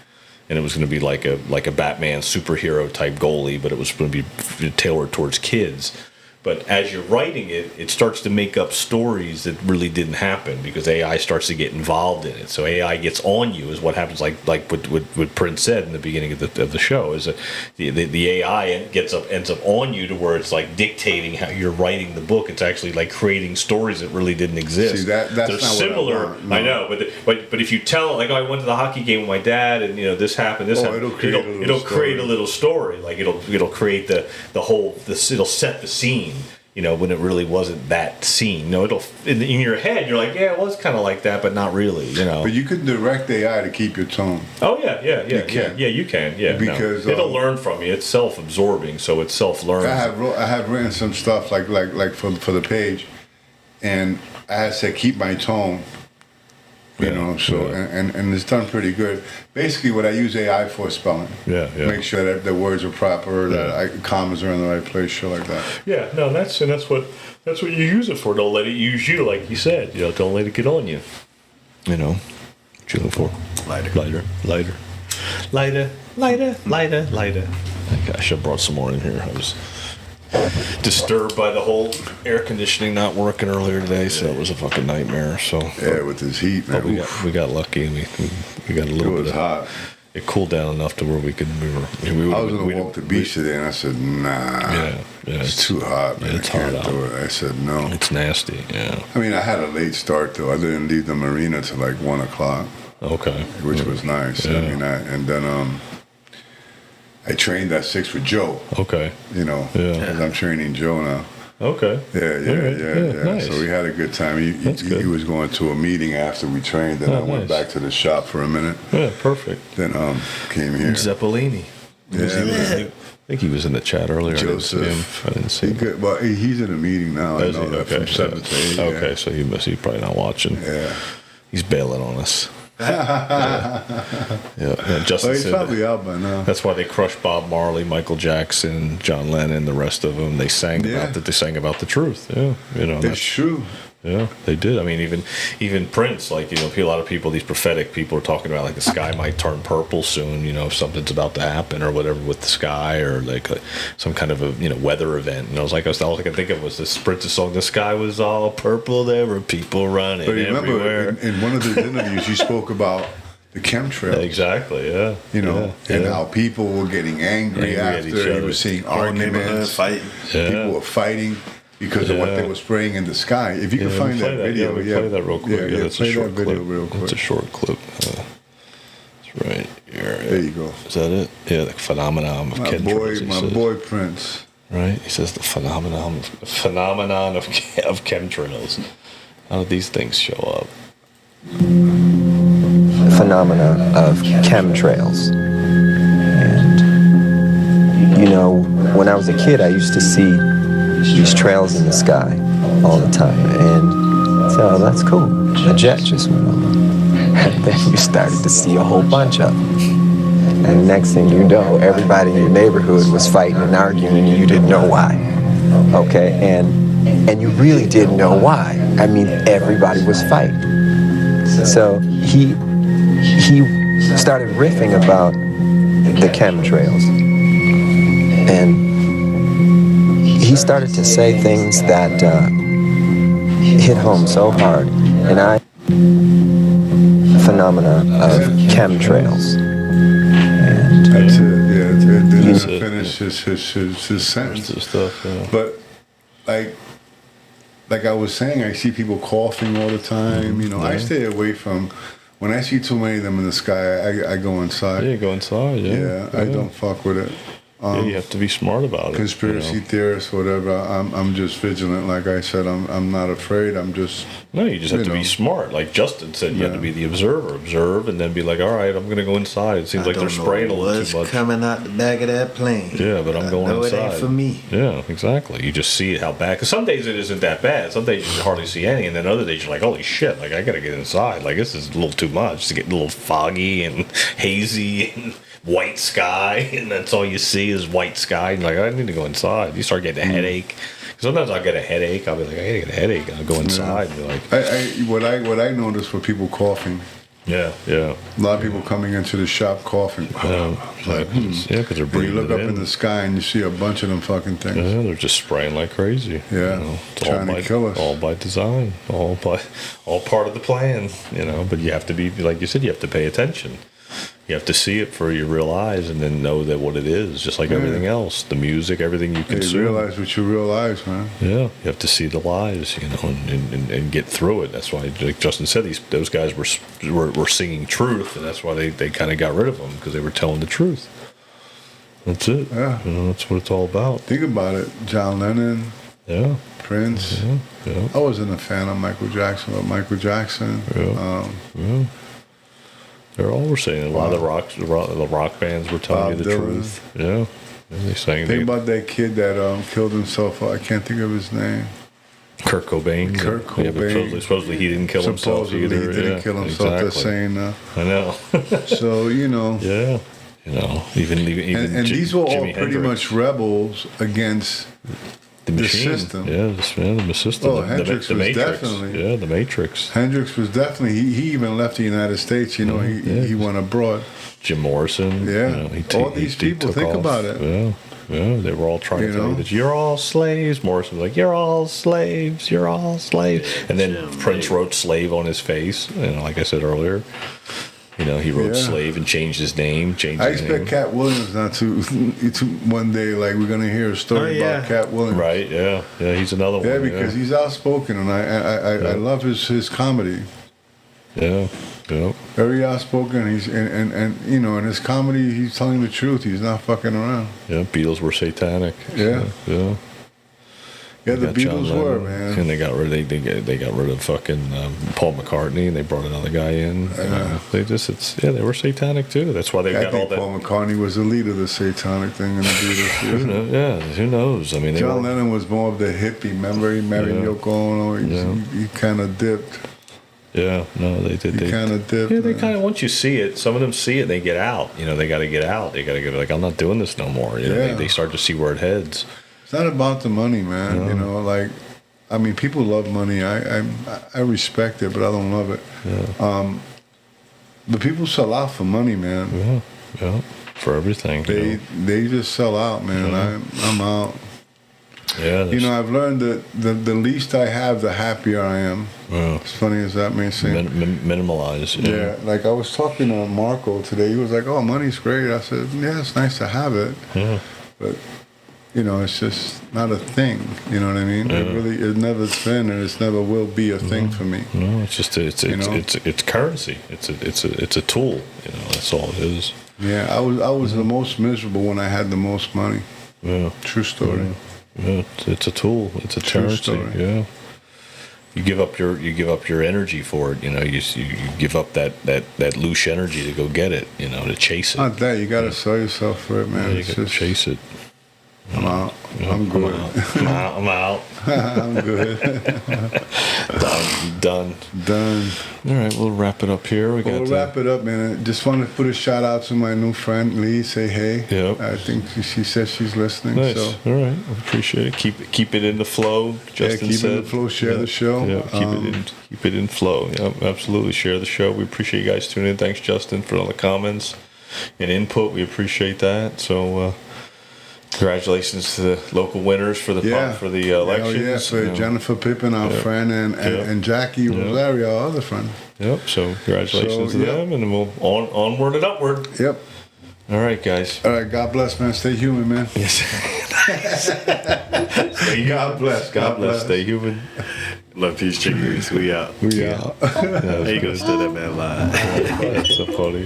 S4: and it was going to be like a Batman superhero type goalie, but it was going to be tailored towards kids. But as you're writing it, it starts to make up stories that really didn't happen because AI starts to get involved in it. So AI gets on you is what happens. Like what Prince said in the beginning of the show is that the AI ends up on you to where it's like dictating how you're writing the book. It's actually like creating stories that really didn't exist.
S2: See, that's
S4: They're
S2: not
S4: similar.
S2: what I want. No.
S4: I know, but if you tell like, oh, I went to the hockey game with my dad and this happened,
S2: it'll create
S4: a little story. Like it'll create the whole it'll set the scene. When it really wasn't that scene. No, it'll in your head. You're like, yeah, it was kind of like that, but not really.
S2: But you can direct AI to keep your tone.
S4: Oh yeah. You can. Yeah,
S2: because
S4: it'll learn from you. It's self-absorbing, so it self-learns.
S2: I have written some stuff like for the page, and I had said keep my tone. And it's done pretty good. Basically, what I use AI for is spelling.
S4: Yeah.
S2: Make sure that the words are proper, that commas are in the right place, shit like that.
S4: Yeah, no, that's what you use it for. Don't let it use you, like you said. Don't let it get on you. What you looking for? Lighter. I should have brought some more in here. I was disturbed by the whole air conditioning not working earlier today, so it was a fucking nightmare. So
S2: with this heat, man.
S4: We got lucky. We got a little bit.
S2: It was hot.
S4: It cooled down enough to where we could.
S2: I was gonna walk the beach today, and I said, nah.
S4: Yeah.
S2: It's too hot, man.
S4: It's
S2: I can't
S4: hot
S2: do it. I said no.
S4: It's nasty. Yeah.
S2: I mean, I had a late start though. I didn't leave the marina till like 1:00.
S4: Okay.
S2: Which was nice.
S4: Yeah.
S2: I mean, and then I trained at 6 with Joe.
S4: Okay.
S2: Because I'm training Joe now.
S4: Okay.
S2: Yeah.
S4: Nice.
S2: So we had a good time. He was going to a meeting after we trained, and I went back to the shop for a minute.
S4: Yeah, perfect.
S2: Then came here.
S4: Zeppelini.
S2: Yeah.
S4: I think he was in the chat earlier.
S2: Joseph.
S4: I didn't see him.
S2: Well, he's in a meeting now. I know that from 7 to 8.
S4: Okay, so he's probably not watching.
S2: Yeah.
S4: He's bailing on us. Justin
S2: He's
S4: said
S2: probably out by now.
S4: that's why they crushed Bob Marley, Michael Jackson, John Lennon, the rest of them. They sang about that. They sang about the truth. Yeah,
S2: It's true.
S4: Yeah, they did. I mean, even Prince, like a lot of people, these prophetic people are talking about like the sky might turn purple soon. If something's about to happen or whatever with the sky or like some kind of a weather event. And all I could think of was this Prince's song. The sky was all purple. There were people running everywhere.
S2: Remember, in one of his interviews, he spoke about the chemtrails.
S4: Exactly. Yeah.
S2: And how people were getting angry
S4: at each
S2: after. He
S4: other.
S2: was seeing
S3: Whole neighborhood
S2: arguments.
S3: fighting.
S4: Yeah.
S2: People were fighting because of what they were spraying in the sky. If you can find that video,
S4: play that real quick.
S2: That's
S4: play
S2: a short
S4: that video
S2: clip. Real quick.
S4: It's a short clip. It's right here.
S2: There you go.
S4: Is that it? Yeah, the phenomenon of chemtrails.
S2: My boy Prince.
S4: Right? He says the phenomenon of chemtrails. How do these things show up?
S6: Phenomena of chemtrails. And, when I was a kid, I used to see these trails in the sky all the time. And so that's cool. A jet just went over. And then you started to see a whole bunch of them. And next thing you know, everybody in your neighborhood was fighting and arguing and you didn't know why. Okay, and you really didn't know why. I mean, everybody was fighting. So he started riffing about the chemtrails. And he started to say things that hit home so hard. And phenomena of chemtrails. And
S2: That's it. Yeah, it didn't finish his sentence.
S4: Stuff, yeah.
S2: But like I was saying, I see people coughing all the time. You know, I stay away from. When I see too many of them in the sky, I go inside.
S4: Yeah, go inside. Yeah,
S2: I don't fuck with it.
S4: You have to be smart about it.
S2: Conspiracy theorists, whatever. I'm just vigilant. Like I said, I'm not afraid. I'm just.
S4: No, you just have to be smart. Like Justin said, you have to be the observer. Observe, and then be like, all right, I'm going to go inside. It seems like they're spraying a little too much.
S3: Coming out the back of that plane.
S4: Yeah, but I'm going inside.
S3: It ain't for me.
S4: Yeah, exactly. You just see how bad. Because some days it isn't that bad. Some days you hardly see any, and then other days you're like, holy shit! Like I got to get inside. Like this is a little too much. It's getting a little foggy and hazy and white sky, and that's all you see is white sky. And like I need to go inside. You start getting a headache. Sometimes I'll get a headache. I'll be like, I get a headache. And I'll go inside and be like,
S2: what I noticed were people coughing.
S4: Yeah.
S2: A lot of people coming into the shop coughing.
S4: Because they're breathing.
S2: And you look up in the sky and you see a bunch of them fucking things.
S4: Yeah, they're just spraying like crazy.
S2: Yeah,
S4: it's
S2: trying to kill us.
S4: All by design. All part of the plan. But you have to be, like you said, you have to pay attention. You have to see it for your real eyes and then know that what it is, just like everything else. The music, everything you consume.
S2: You realize what you realize, man.
S4: Yeah, you have to see the lies, and get through it. That's why, like Justin said, those guys were singing truth, and that's why they kind of got rid of them, because they were telling the truth. That's it.
S2: Yeah.
S4: That's what it's all about.
S2: Think about it. John Lennon.
S4: Yeah.
S2: Prince.
S4: Yeah.
S2: I wasn't a fan of Michael Jackson, but Michael Jackson.
S4: Yeah. They're all were saying. A lot of the rock bands were telling you the truth. Yeah. And they saying.
S2: Think about that kid that killed himself. I can't think of his name.
S4: Kurt Cobain.
S2: Kurt Cobain.
S4: Yeah, supposedly he didn't kill himself either.
S2: He didn't kill himself. They're saying.
S4: I know.
S2: So
S4: Yeah. Even
S2: and these were all
S4: Jimi
S2: pretty
S4: Hendrix.
S2: much rebels against the system.
S4: Yeah, the system.
S2: Oh, Hendrix was
S4: Matrix.
S2: definitely.
S4: Yeah, the Matrix.
S2: Hendrix was definitely. He even left the United States. He went abroad.
S4: Jim Morrison.
S2: Yeah. All these people.
S4: Took
S2: think
S4: off.
S2: about it.
S4: Yeah, they were all trying to tell you that you're all slaves. Morrison was like, you're all slaves. You're all slaves. And then Prince wrote slave on his face. Like I said earlier. He wrote slave and changed his name.
S2: I expect Cat Williams not to one day, like, we're going to hear a story about Cat Williams.
S4: Right, yeah. Yeah, he's another one.
S2: Yeah, because he's outspoken, and I love his comedy.
S4: Yeah.
S2: Very outspoken. He's and in his comedy, he's telling the truth. He's not fucking around.
S4: Yeah, Beatles were satanic.
S2: Yeah. Yeah, the
S4: got
S2: Beatles
S4: John
S2: were,
S4: Lennon,
S2: man.
S4: and they got rid of fucking Paul McCartney, and they brought another guy in. They were satanic too. That's why they got all that.
S2: Paul McCartney was the leader of the satanic thing in the Beatles.
S4: Who knows? I mean,
S2: John Lennon was more of the hippie. Remember, he married Yoko Ono. He kind of dipped.
S4: Yeah, no, they did.
S2: He kind of dipped.
S4: Yeah, they kind of, once you see it, some of them see it, and they get out. They got to get out. They got to get like, I'm not doing this no more. They start to see where it heads.
S2: It's not about the money, man. People love money. I respect it, but I don't love it.
S4: Yeah.
S2: But people sell out for money, man.
S4: Yeah. For everything.
S2: They just sell out, man.
S4: Yeah.
S2: I'm out.
S4: Yeah.
S2: I've learned that the least I have, the happier I am.
S4: Yeah.
S2: As funny as that may seem.
S4: Minimalize.
S2: Yeah. Like I was talking to Marco today. He was like, "Oh, money's great." I said, "Yeah, it's nice to have it."
S4: Yeah.
S2: But it's just not a thing. You know what I mean?
S4: Yeah.
S2: It never's been, and it never will be a thing for me.
S4: No, it's just it's currency. It's a tool. That's all it is.
S2: Yeah, I was the most miserable when I had the most money.
S4: Yeah,
S2: true story.
S4: Yeah, it's a tool. It's a
S2: true
S4: currency.
S2: Story.
S4: Yeah. You give up your energy for it. You give up that loose energy to go get it. To chase it.
S2: Not that you got to sell yourself for it, man.
S4: You got to chase it.
S2: I'm out. I'm good.
S4: I'm out.
S2: I'm good.
S4: Done. All right, we'll wrap it up here.
S2: We'll wrap it up, man. I just want to put a shout out to my new friend Lee. Say hey.
S4: Yep.
S2: I think she says she's listening.
S4: Nice.
S2: So.
S4: All right, I appreciate it. Keep it in the flow. Justin
S2: keep
S4: said.
S2: it in the flow. Share the show.
S4: Yeah, keep it in flow. Yeah, absolutely. Share the show. We appreciate you guys tuning in. Thanks, Justin, for all the comments and input. We appreciate that. So. Congratulations to the local winners for the elections.
S2: For Jennifer Pippin, our friend, and Jackie Rosario, our other friend.
S4: Yep. So congratulations to them, and then we'll onward and upward.
S2: Yep.
S4: All right, guys.
S2: All right. God bless, man. Stay human, man.
S4: Yes. God bless. God bless. Stay human.
S3: Love, peace, chickens. We out.
S2: We out.
S3: How you gonna stay that man live?
S4: That's so funny.